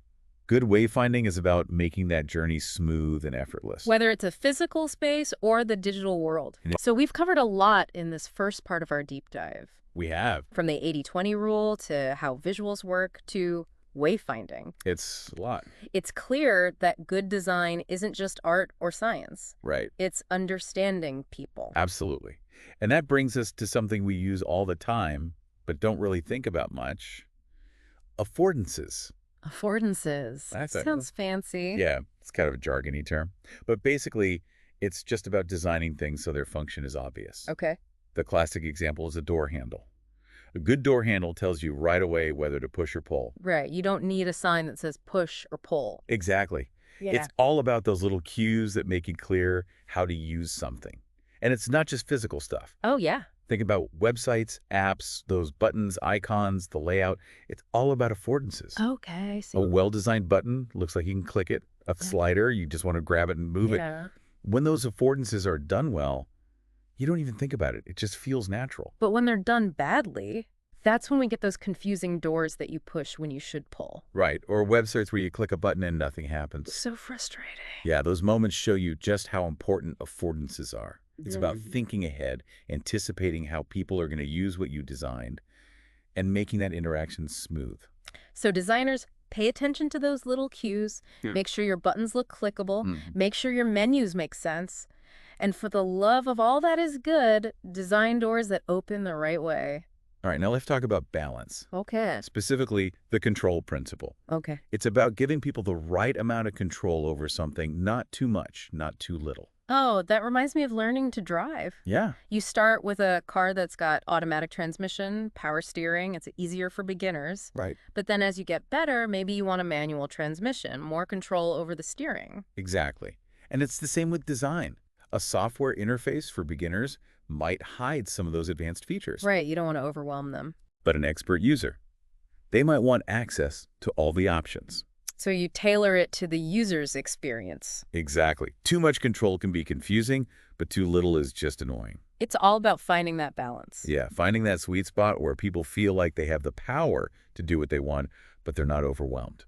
Good wayfinding is about making that journey smooth and effortless. Whether it's a physical space or the digital world. So we've covered a lot in this first part of our deep dive. We have. From the 80-20 rule to how visuals work to wayfinding. It's a lot. It's clear that good design isn't just art or science. Right. It's understanding people. Absolutely. And that brings us to something we use all the time, but don't really think about much. Affordances. Affordances. Sounds fancy. Yeah, it's kind of a jargony term. But basically, it's just about designing things so their function is obvious. Okay. The classic example is a door handle. A good door handle tells you right away whether to push or pull. Right. You don't need a sign that says push or pull. Exactly. Yeah. It's all about those little cues that make it clear how to use something. And it's not just physical stuff. Oh, yeah. Think about websites, apps, those buttons, icons, the layout. It's all about affordances. Okay, I see. A well-designed button looks like you can click it. A slider, you just want to grab it and move it. When those affordances are done well, you don't even think about it. It just feels natural. But when they're done badly, that's when we get those confusing doors that you push when you should pull. Right. Or websites where you click a button and nothing happens. So frustrating. Yeah, those moments show you just how important affordances are. It's about thinking ahead, anticipating how people are going to use what you designed, and making that interaction smooth. So designers, pay attention to those little cues. Make sure your buttons look clickable. Make sure your menus make sense. And for the love of all that is good, design doors that open the right way. All right, now let's talk about balance. Okay. Specifically, the control principle. Okay. It's about giving people the right amount of control over something, not too much, not too little. Oh, that reminds me of learning to drive. Yeah. You start with a car that's got automatic transmission, power steering. It's easier for beginners. Right. But then as you get better, maybe you want a manual transmission, more control over the steering. Exactly. And it's the same with design. A software interface for beginners might hide some of those advanced features. Right, you don't want to overwhelm them. But an expert user, they might want access to all the options. So you tailor it to the user's experience. Exactly. Too much control can be confusing, but too little is just annoying. It's all about finding that balance. Yeah, finding that sweet spot where people feel like they have the power to do what they want, but they're not overwhelmed.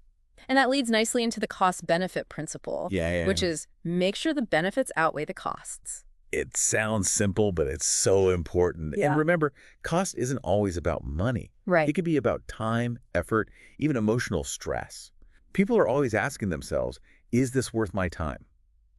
And that leads nicely into the cost-benefit principle, which is make sure the benefits outweigh the costs. It sounds simple, but it's so important. Yeah. And remember, cost isn't always about money. Right. It could be about time, effort, even emotional stress. People are always asking themselves, is this worth my time?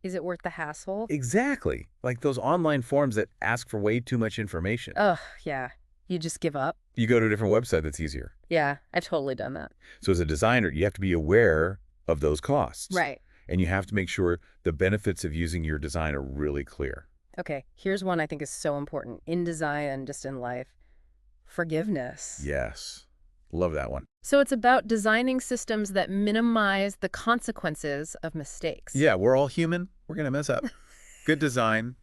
Is it worth the hassle? Exactly. Like those online forums that ask for way too much information. Ugh, yeah. You just give up. You go to a different website that's easier. Yeah, I've totally done that. So as a designer, you have to be aware of those costs. Right. And you have to make sure the benefits of using your design are really clear. Okay, here's one I think is so important in design and just in life. Forgiveness. Yes. Love that one. So it's about designing systems that minimize the consequences of mistakes. Yeah, we're all human. We're going to mess up. Good design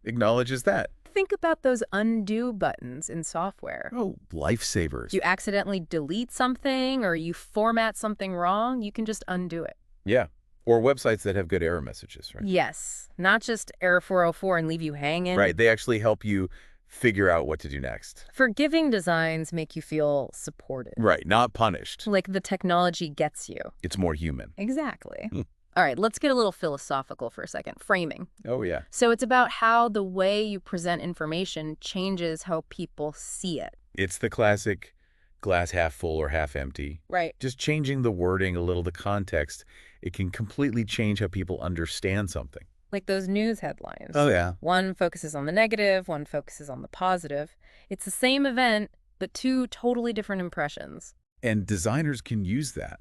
acknowledges that. Think about those undo buttons in software. Oh, lifesavers. You accidentally delete something or you format something wrong, you can just undo it. Yeah. Or websites that have good error messages, right? Yes. Not just error 404 and leave you hanging. Right. They actually help you figure out what to do next. Forgiving designs make you feel supported. Right. Not punished. Like the technology gets you. It's more human. Exactly. All right, let's get a little philosophical for a second. Framing. Oh, yeah. So it's about how the way you present information changes how people see it. It's the classic glass half full or half empty. Right. Just changing the wording a little, the context, it can completely change how people understand something. Like those news headlines. Oh, yeah. One focuses on the negative, one focuses on the positive. It's the same event, but two totally different impressions. And designers can use that,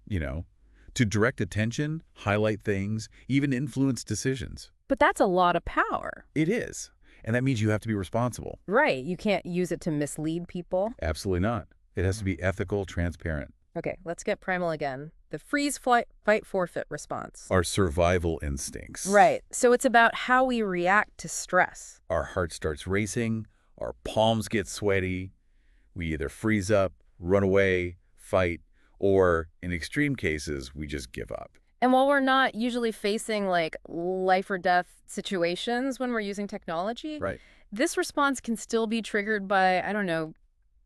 you know. to direct attention, highlight things, even influence decisions. But that's a lot of power. It is. And that means you have to be responsible. Right. You can't use it to mislead people. Absolutely not. It has to be ethical, transparent. Okay, let's get primal again. The freeze, flight, fight, forfeit response. Our survival instincts. Right. So it's about how we react to stress. Our heart starts racing, our palms get sweaty, we either freeze up, run away, fight, or in extreme cases, we just give up. And while we're not usually facing like life or death situations when we're using technology, Right. this response can still be triggered by, I don't know,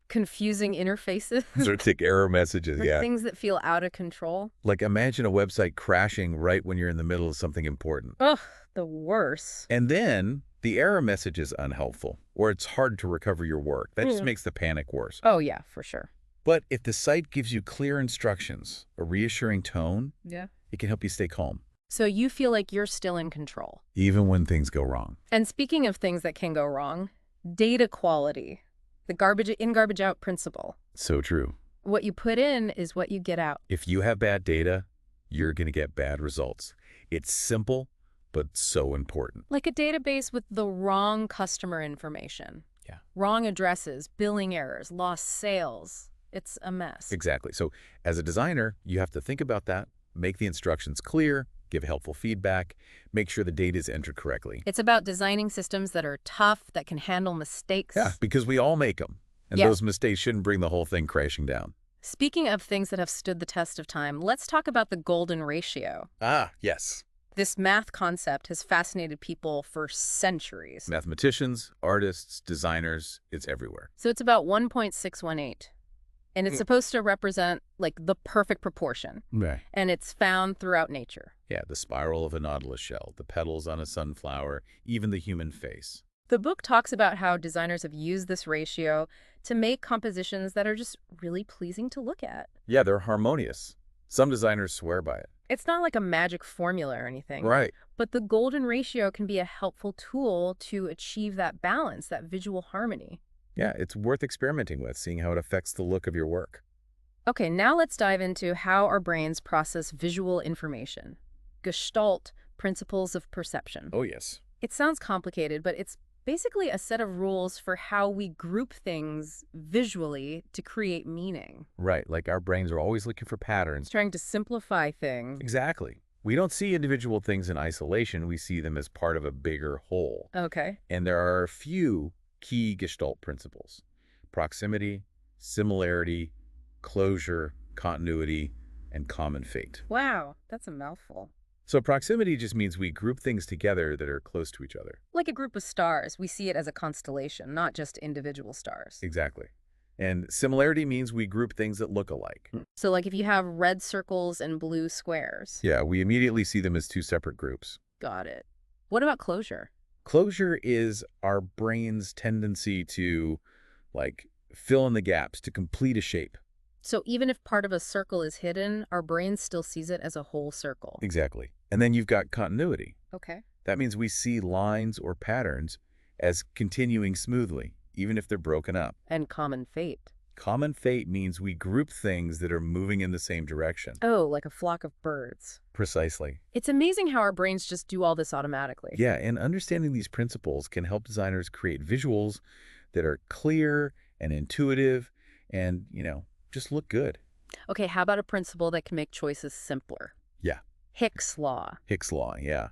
confusing interfaces. Certic error messages, or yeah. things that feel out of control. Like imagine a website crashing right when you're in the middle of something important. Ugh, the worst. And then the error message is unhelpful, or it's hard to recover your work. That just makes the panic worse. Oh, yeah, for sure. But if the site gives you clear instructions, a reassuring tone, Yeah. it can help you stay calm, So you feel like you're still in control. even when things go wrong. And speaking of things that can go wrong, data quality, the garbage in, garbage out principle. So true. What you put in is what you get out. If you have bad data, you're going to get bad results. It's simple, but so important. Like a database with the wrong customer information. Yeah. Wrong addresses, billing errors, lost sales. It's a mess. Exactly. So as a designer, you have to think about that, make the instructions clear, give helpful feedback, make sure the data is entered correctly. It's about designing systems that are tough, that can handle mistakes. Yeah, because we all make them. And Yeah. those mistakes shouldn't bring the whole thing crashing down. Speaking of things that have stood the test of time, let's talk about the golden ratio. Ah, yes. This math concept has fascinated people for centuries. Mathematicians, artists, designers, it's everywhere. So it's about 1.618. And it's supposed to represent, like, the perfect proportion. Right. And it's found throughout nature. Yeah, the spiral of a nautilus shell, the petals on a sunflower, even the human face. The book talks about how designers have used this ratio to make compositions that are just really pleasing to look at. Yeah, they're harmonious. Some designers swear by it. It's not like a magic formula or anything. Right. But the golden ratio can be a helpful tool to achieve that balance, that visual harmony. Yeah, it's worth experimenting with, seeing how it affects the look of your work. Okay, now let's dive into how our brains process visual information. Gestalt, principles of perception. Oh, yes. It sounds complicated, but it's basically a set of rules for how we group things visually to create meaning. Right, like our brains are always looking for patterns. It's trying to simplify things. Exactly. We don't see individual things in isolation. We see them as part of a bigger whole. Okay. And there are a few key Gestalt principles: proximity, similarity, closure, continuity, and common fate. Wow, that's a mouthful. So proximity just means we group things together that are close to each other. Like a group of stars, we see it as a constellation, not just individual stars. Exactly. And similarity means we group things that look alike. So like if you have red circles and blue squares. Yeah, we immediately see them as two separate groups. Got it. What about closure? Closure is our brain's tendency to, like, fill in the gaps, to complete a shape. So even if part of a circle is hidden, our brain still sees it as a whole circle. Exactly. And then you've got continuity. Okay. That means we see lines or patterns as continuing smoothly, even if they're broken up. And common fate. Common fate means we group things that are moving in the same direction. Oh, like a flock of birds. Precisely. It's amazing how our brains just do all this automatically. Yeah, and understanding these principles can help designers create visuals that are clear and intuitive and, just look good. Okay, how about a principle that can make choices simpler? Yeah. Hicks' law. Hicks' law, yeah.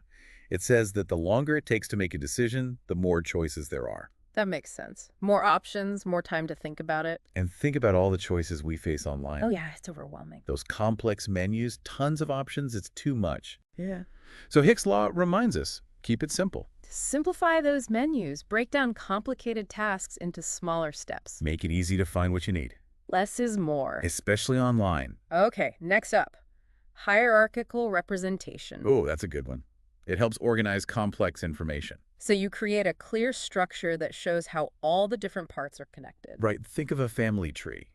It says that the longer it takes to make a decision, the more choices there are. That makes sense. More options, more time to think about it. And think about all the choices we face online. Oh yeah, it's overwhelming. Those complex menus, tons of options, it's too much. Yeah. So Hicks' law reminds us, keep it simple. Simplify those menus. Break down complicated tasks into smaller steps. Make it easy to find what you need. Less is more. Especially online. Okay, next up. Hierarchical representation. Oh, that's a good one. It helps organize complex information. So you create a clear structure that shows how all the different parts are connected. Right, think of a family tree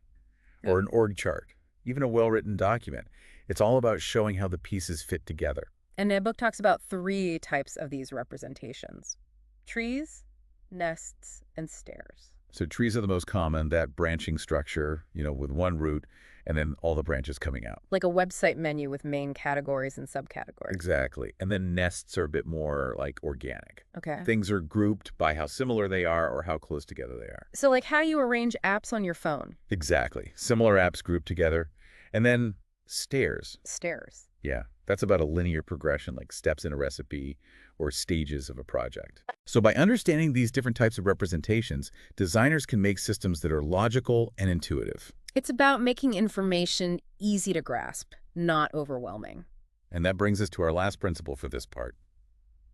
or an org chart, even a well-written document. It's all about showing how the pieces fit together. And the book talks about 3 types of these representations: trees, nests, and stairs. So trees are the most common, that branching structure, with one root and then all the branches coming out. Like a website menu with main categories and subcategories. Exactly. And then nests are a bit more like organic. Okay. Things are grouped by how similar they are or how close together they are. So like how you arrange apps on your phone. Exactly. Similar apps grouped together. And then stairs. Stairs. Yeah, that's about a linear progression, like steps in a recipe or stages of a project. So by understanding these different types of representations, designers can make systems that are logical and intuitive. It's about making information easy to grasp, not overwhelming. And that brings us to our last principle for this part.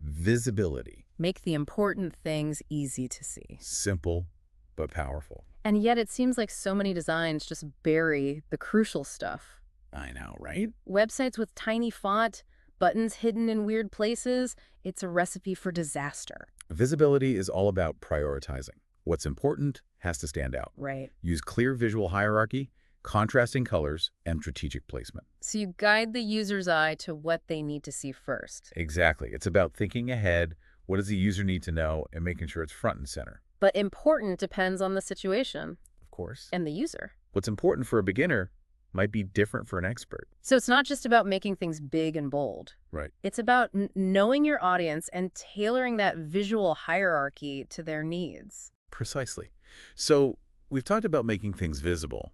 Visibility. Make the important things easy to see. Simple, but powerful. And yet it seems like so many designs just bury the crucial stuff. I know, right? Websites with tiny font, buttons hidden in weird places, it's a recipe for disaster. Visibility is all about prioritizing. What's important has to stand out. Right. Use clear visual hierarchy, contrasting colors, and strategic placement. So you guide the user's eye to what they need to see first. Exactly. It's about thinking ahead, what does the user need to know, and making sure it's front and center. But important depends on the situation. Of course. And the user. What's important for a beginner might be different for an expert. So it's not just about making things big and bold. Right. It's about knowing your audience and tailoring that visual hierarchy to their needs. Precisely. So we've talked about making things visible,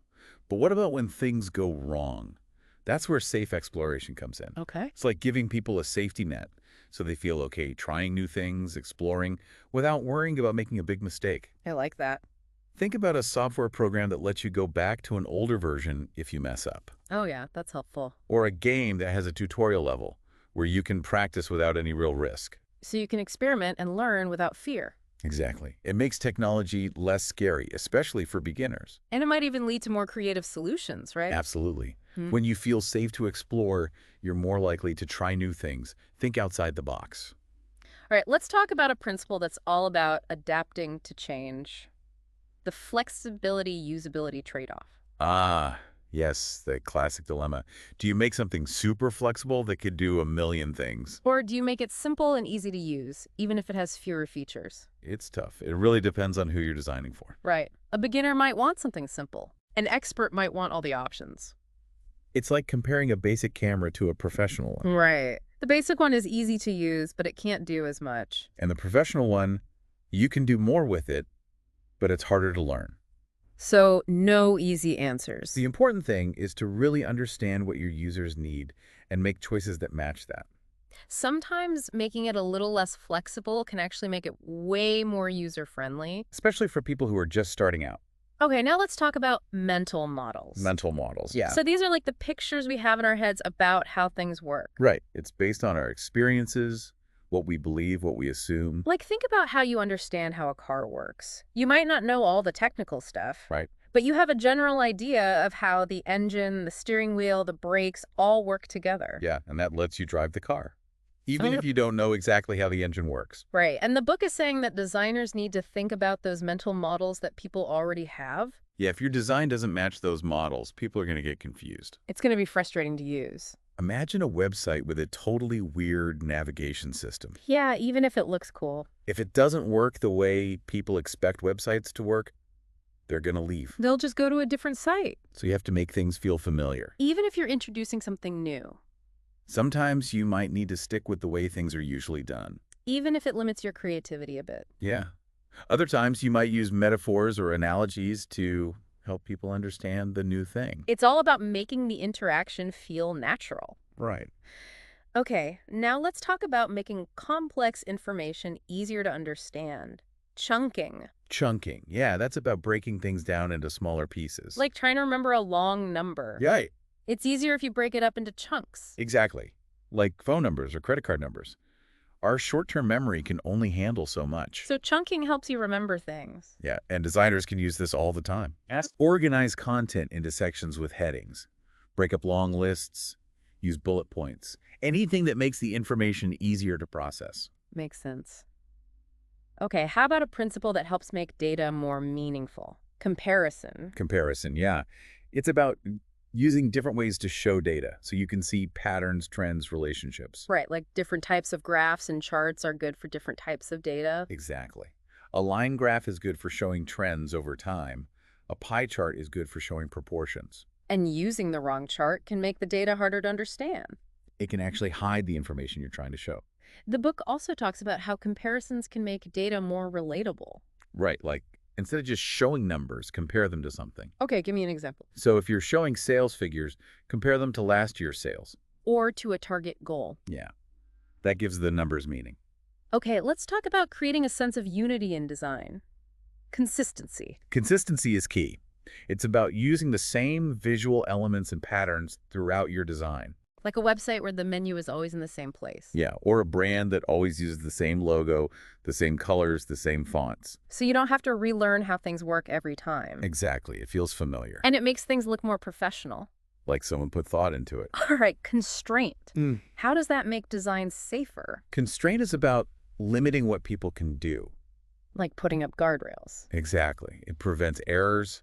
but what about when things go wrong? That's where safe exploration comes in. Okay. It's like giving people a safety net so they feel okay trying new things, exploring, without worrying about making a big mistake. I like that. Think about a software program that lets you go back to an older version if you mess up. Oh yeah, that's helpful. Or a game that has a tutorial level where you can practice without any real risk. So you can experiment and learn without fear. Exactly. It makes technology less scary, especially for beginners. And it might even lead to more creative solutions, right? Absolutely. When you feel safe to explore, you're more likely to try new things. Think outside the box. All right, let's talk about a principle that's all about adapting to change. The flexibility-usability trade-off. Ah, yes, the classic dilemma. Do you make something super flexible that could do a million things? Or do you make it simple and easy to use, even if it has fewer features? It's tough. It really depends on who you're designing for. Right. A beginner might want something simple. An expert might want all the options. It's like comparing a basic camera to a professional one. Right. The basic one is easy to use, but it can't do as much. And the professional one, you can do more with it, but it's harder to learn. So no easy answers. The important thing is to really understand what your users need and make choices that match that. Sometimes making it a little less flexible can actually make it way more user-friendly. Especially for people who are just starting out. Okay, now let's talk about mental models. Mental models, yeah. So these are like the pictures we have in our heads about how things work. Right. It's based on our experiences, what we believe, what we assume. Like, think about how you understand how a car works. You might not know all the technical stuff. Right. But you have a general idea of how the engine, the steering wheel, the brakes all work together. Yeah, and that lets you drive the car. Even if you don't know exactly how the engine works. Right. And the book is saying that designers need to think about those mental models that people already have. Yeah, if your design doesn't match those models, people are going to get confused. It's going to be frustrating to use. Imagine a website with a totally weird navigation system. Yeah, even if it looks cool. If it doesn't work the way people expect websites to work, they're going to leave. They'll just go to a different site. So you have to make things feel familiar. Even if you're introducing something new. Sometimes you might need to stick with the way things are usually done. Even if it limits your creativity a bit. Yeah. Other times you might use metaphors or analogies to help people understand the new thing. It's all about making the interaction feel natural. Right. Okay, now let's talk about making complex information easier to understand. Chunking. Chunking. Yeah, that's about breaking things down into smaller pieces. Like trying to remember a long number. Yeah, It's easier if you break it up into chunks. exactly. Like phone numbers or credit card numbers. Our short-term memory can only handle so much. So chunking helps you remember things. Yeah, and designers can use this all the time. Organize content into sections with headings. Break up long lists. Use bullet points. Anything that makes the information easier to process. Makes sense. Okay, how about a principle that helps make data more meaningful? Comparison. Comparison, yeah. It's about using different ways to show data so you can see patterns, trends, relationships. Right, like different types of graphs and charts are good for different types of data. Exactly. A line graph is good for showing trends over time. A pie chart is good for showing proportions. And using the wrong chart can make the data harder to understand. It can actually hide the information you're trying to show. The book also talks about how comparisons can make data more relatable. Right, like instead of just showing numbers, compare them to something. Okay, give me an example. So if you're showing sales figures, compare them to last year's sales. Or to a target goal. Yeah, that gives the numbers meaning. Okay, let's talk about creating a sense of unity in design. Consistency. Consistency is key. It's about using the same visual elements and patterns throughout your design. Like a website where the menu is always in the same place. Yeah, or a brand that always uses the same logo, the same colors, the same fonts. So you don't have to relearn how things work every time. Exactly. It feels familiar. And it makes things look more professional. Like someone put thought into it. All right, constraint. How does that make design safer? Constraint is about limiting what people can do. Like putting up guardrails. Exactly. It prevents errors.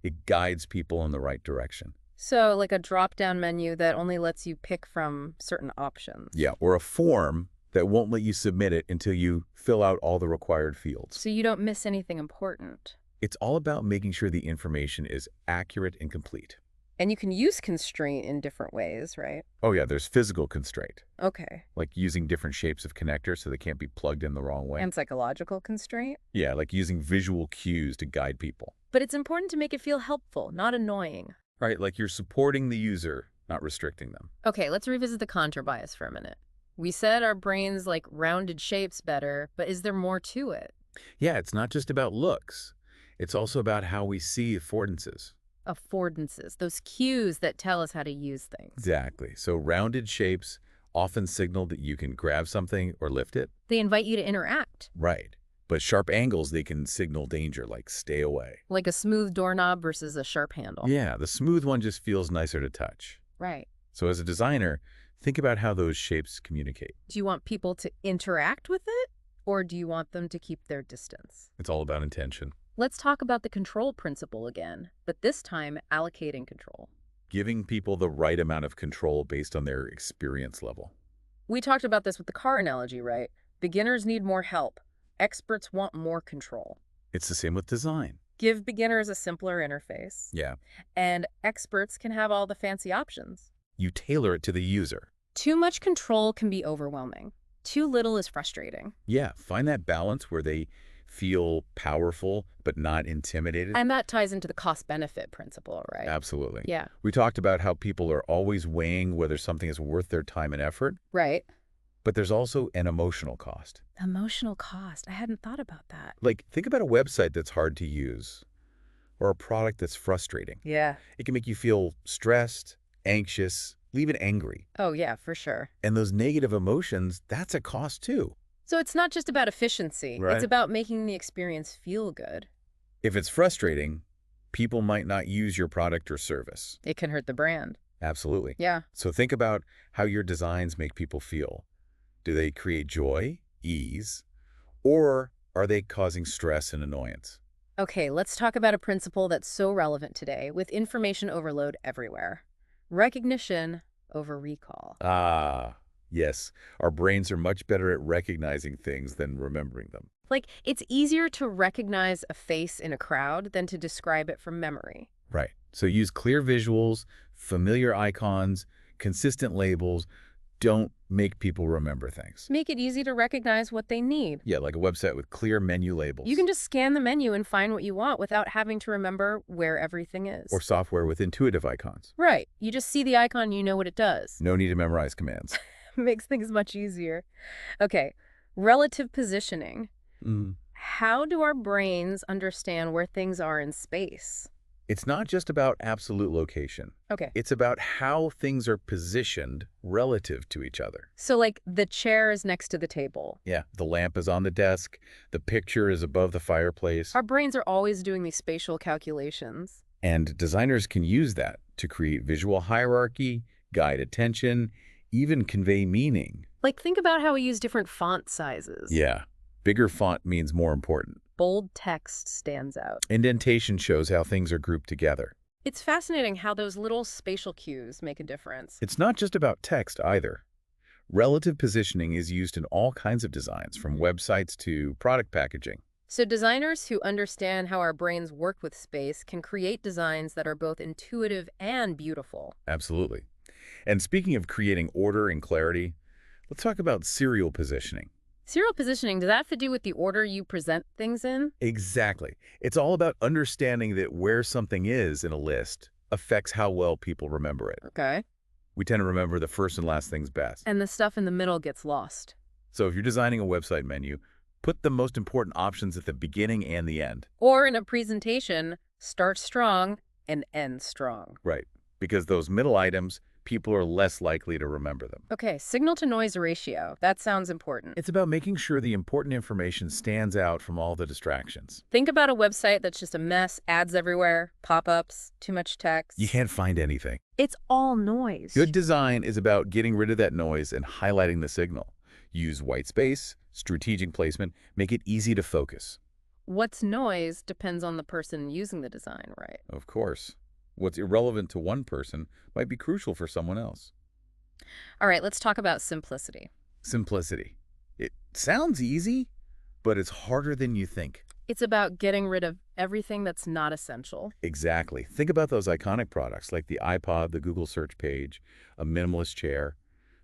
It guides people in the right direction. So like a drop-down menu that only lets you pick from certain options. Yeah, or a form that won't let you submit it until you fill out all the required fields. So you don't miss anything important. It's all about making sure the information is accurate and complete. And you can use constraint in different ways, right? Oh yeah, there's physical constraint, Okay. like using different shapes of connectors so they can't be plugged in the wrong way. And psychological constraint? Yeah, like using visual cues to guide people. But it's important to make it feel helpful, not annoying. Right, like you're supporting the user, not restricting them. Okay, let's revisit the contour bias for a minute. We said our brains like rounded shapes better, but is there more to it? Yeah, it's not just about looks. It's also about how we see affordances. Affordances, those cues that tell us how to use things. Exactly. So rounded shapes often signal that you can grab something or lift it. They invite you to interact. Right. But sharp angles, they can signal danger, like stay away. Like a smooth doorknob versus a sharp handle. Yeah, the smooth one just feels nicer to touch. Right. So as a designer, think about how those shapes communicate. Do you want people to interact with it, or do you want them to keep their distance? It's all about intention. Let's talk about the control principle again, but this time allocating control. Giving people the right amount of control based on their experience level. We talked about this with the car analogy, right? Beginners need more help. Experts want more control. It's the same with design. Give beginners a simpler interface. Yeah. And experts can have all the fancy options. You tailor it to the user. Too much control can be overwhelming. Too little is frustrating. Yeah, find that balance where they feel powerful but not intimidated. And that ties into the cost-benefit principle, right? Absolutely. Yeah. We talked about how people are always weighing whether something is worth their time and effort, Right. but there's also an emotional cost. Emotional cost. I hadn't thought about that. Like, think about a website that's hard to use or a product that's frustrating. Yeah. It can make you feel stressed, anxious, even angry. Oh, yeah, for sure. And those negative emotions, that's a cost too. So it's not just about efficiency. Right. It's about making the experience feel good. If it's frustrating, people might not use your product or service. It can hurt the brand. Absolutely. Yeah. So think about how your designs make people feel. Do they create joy, ease, or are they causing stress and annoyance? Okay, let's talk about a principle that's so relevant today with information overload everywhere. Recognition over recall. Ah, yes. Our brains are much better at recognizing things than remembering them. Like, it's easier to recognize a face in a crowd than to describe it from memory. Right. So use clear visuals, familiar icons, consistent labels. Don't make people remember things. Make it easy to recognize what they need. Yeah, like a website with clear menu labels. You can just scan the menu and find what you want without having to remember where everything is. Or software with intuitive icons. Right. You just see the icon, you know what it does. No need to memorize commands. Makes things much easier. Okay, relative positioning. How do our brains understand where things are in space? It's not just about absolute location. Okay. It's about how things are positioned relative to each other. So like the chair is next to the table. Yeah, the lamp is on the desk. The picture is above the fireplace. Our brains are always doing these spatial calculations. And designers can use that to create visual hierarchy, guide attention, even convey meaning. Like think about how we use different font sizes. Yeah, bigger font means more important. Bold text stands out. Indentation shows how things are grouped together. It's fascinating how those little spatial cues make a difference. It's not just about text either. Relative positioning is used in all kinds of designs, from websites to product packaging. So designers who understand how our brains work with space can create designs that are both intuitive and beautiful. Absolutely. And speaking of creating order and clarity, let's talk about serial positioning. Serial positioning, does that have to do with the order you present things in? Exactly. It's all about understanding that where something is in a list affects how well people remember it. Okay. We tend to remember the first and last things best. And the stuff in the middle gets lost. So if you're designing a website menu, put the most important options at the beginning and the end. Or in a presentation, start strong and end strong. Right. Because those middle items, people are less likely to remember them. Okay, signal-to-noise ratio. That sounds important. It's about making sure the important information stands out from all the distractions. Think about a website that's just a mess, ads everywhere, pop-ups, too much text. You can't find anything. It's all noise. Good design is about getting rid of that noise and highlighting the signal. Use white space, strategic placement, make it easy to focus. What's noise depends on the person using the design, right? Of course. What's irrelevant to one person might be crucial for someone else. All right, let's talk about simplicity. Simplicity. It sounds easy, but it's harder than you think. It's about getting rid of everything that's not essential. Exactly. Think about those iconic products like the iPod, the Google search page, a minimalist chair.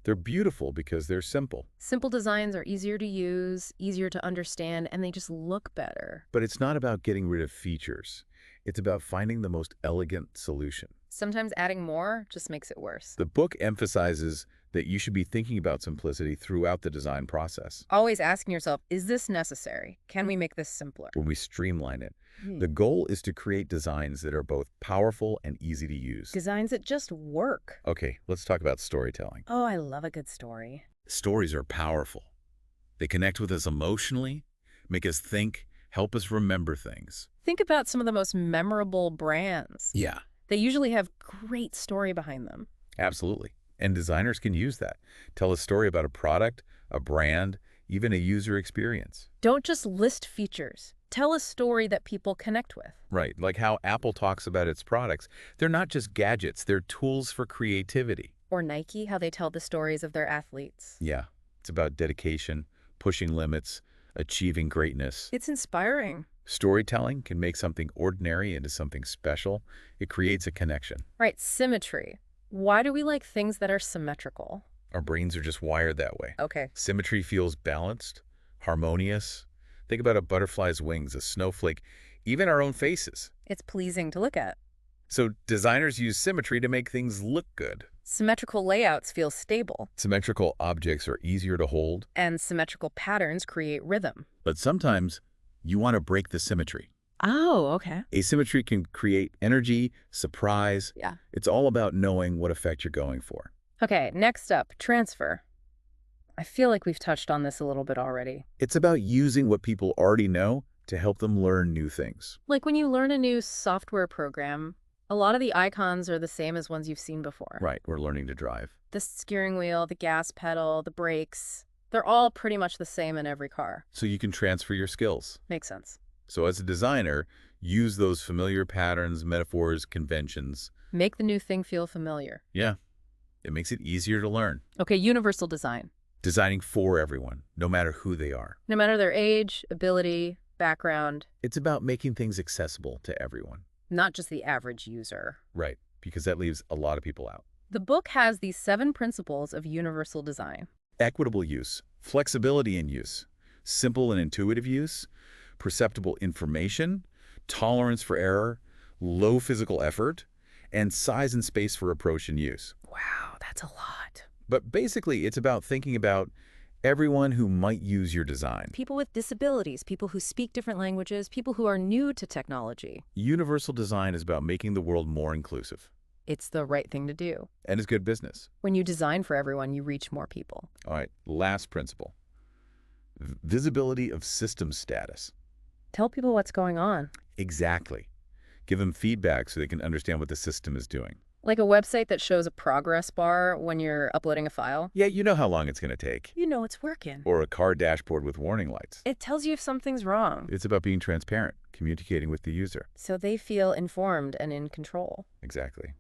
They're beautiful because they're simple. Simple designs are easier to use, easier to understand, and they just look better. But it's not about getting rid of features. It's about finding the most elegant solution. Sometimes adding more just makes it worse. The book emphasizes that you should be thinking about simplicity throughout the design process. Always asking yourself, is this necessary? Can we make this simpler? When we streamline it, the goal is to create designs that are both powerful and easy to use. Designs that just work. Okay, let's talk about storytelling. Oh, I love a good story. Stories are powerful. They connect with us emotionally, make us think, help us remember things. Think about some of the most memorable brands. Yeah, They usually have great story behind them. absolutely. And designers can use that. Tell a story about a product, a brand, even a user experience. Don't just list features. Tell a story that people connect with. Right, like how Apple talks about its products. They're not just gadgets, they're tools for creativity. Or Nike, how they tell the stories of their athletes. Yeah, it's about dedication, pushing limits, achieving greatness. It's inspiring. Storytelling can make something ordinary into something special. It creates a connection. Right, symmetry. Why do we like things that are symmetrical? Our brains are just wired that way. Okay. Symmetry feels balanced, harmonious. Think about a butterfly's wings, a snowflake, even our own faces. It's pleasing to look at. So designers use symmetry to make things look good. Symmetrical layouts feel stable, Symmetrical objects are easier to hold, and symmetrical patterns create rhythm. but sometimes you want to break the symmetry. Oh, okay. Asymmetry can create energy, surprise. Yeah. It's all about knowing what effect you're going for. Okay, next up, transfer. I feel like we've touched on this a little bit already. It's about using what people already know to help them learn new things. Like when you learn a new software program, a lot of the icons are the same as ones you've seen before. Right, we're learning to drive. The steering wheel, the gas pedal, the brakes, they're all pretty much the same in every car. So you can transfer your skills. Makes sense. So as a designer, use those familiar patterns, metaphors, conventions. Make the new thing feel familiar. Yeah, it makes it easier to learn. Okay, universal design. Designing for everyone, no matter who they are. No matter their age, ability, background, It's about making things accessible to everyone. not just the average user. Right, because that leaves a lot of people out. The book has these 7 principles of universal design. Equitable use, flexibility in use, simple and intuitive use, perceptible information, tolerance for error, low physical effort, and size and space for approach and use. Wow, that's a lot. But basically, it's about thinking about everyone who might use your design. People with disabilities, people who speak different languages, people who are new to technology. Universal design is about making the world more inclusive. It's the right thing to do. And it's good business. When you design for everyone, you reach more people. All right, last principle. Visibility of system status. Tell people what's going on. Exactly. Give them feedback so they can understand what the system is doing. Like a website that shows a progress bar when you're uploading a file. Yeah, you know how long it's going to take. You know it's working. Or a car dashboard with warning lights. It tells you if something's wrong. It's about being transparent, communicating with the user. So they feel informed and in control. Exactly.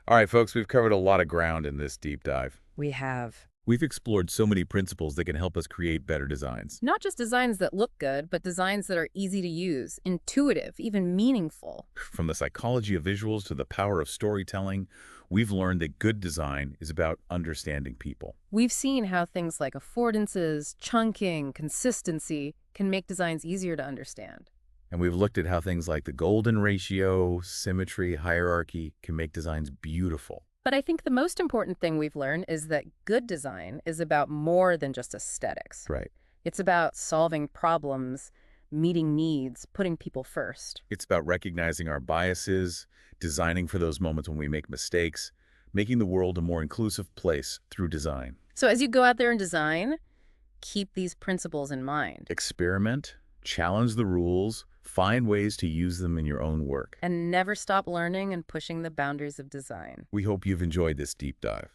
All right, folks, we've covered a lot of ground in this deep dive. We have. We've explored so many principles that can help us create better designs. Not just designs that look good, but designs that are easy to use, intuitive, even meaningful. From the psychology of visuals to the power of storytelling, we've learned that good design is about understanding people. We've seen how things like affordances, chunking, consistency can make designs easier to understand. And we've looked at how things like the golden ratio, symmetry, hierarchy can make designs beautiful. But I think the most important thing we've learned is that good design is about more than just aesthetics. Right. It's about solving problems, meeting needs, putting people first. It's about recognizing our biases, designing for those moments when we make mistakes, making the world a more inclusive place through design. So as you go out there and design, keep these principles in mind. Experiment, challenge the rules, find ways to use them in your own work. And never stop learning and pushing the boundaries of design. We hope you've enjoyed this deep dive.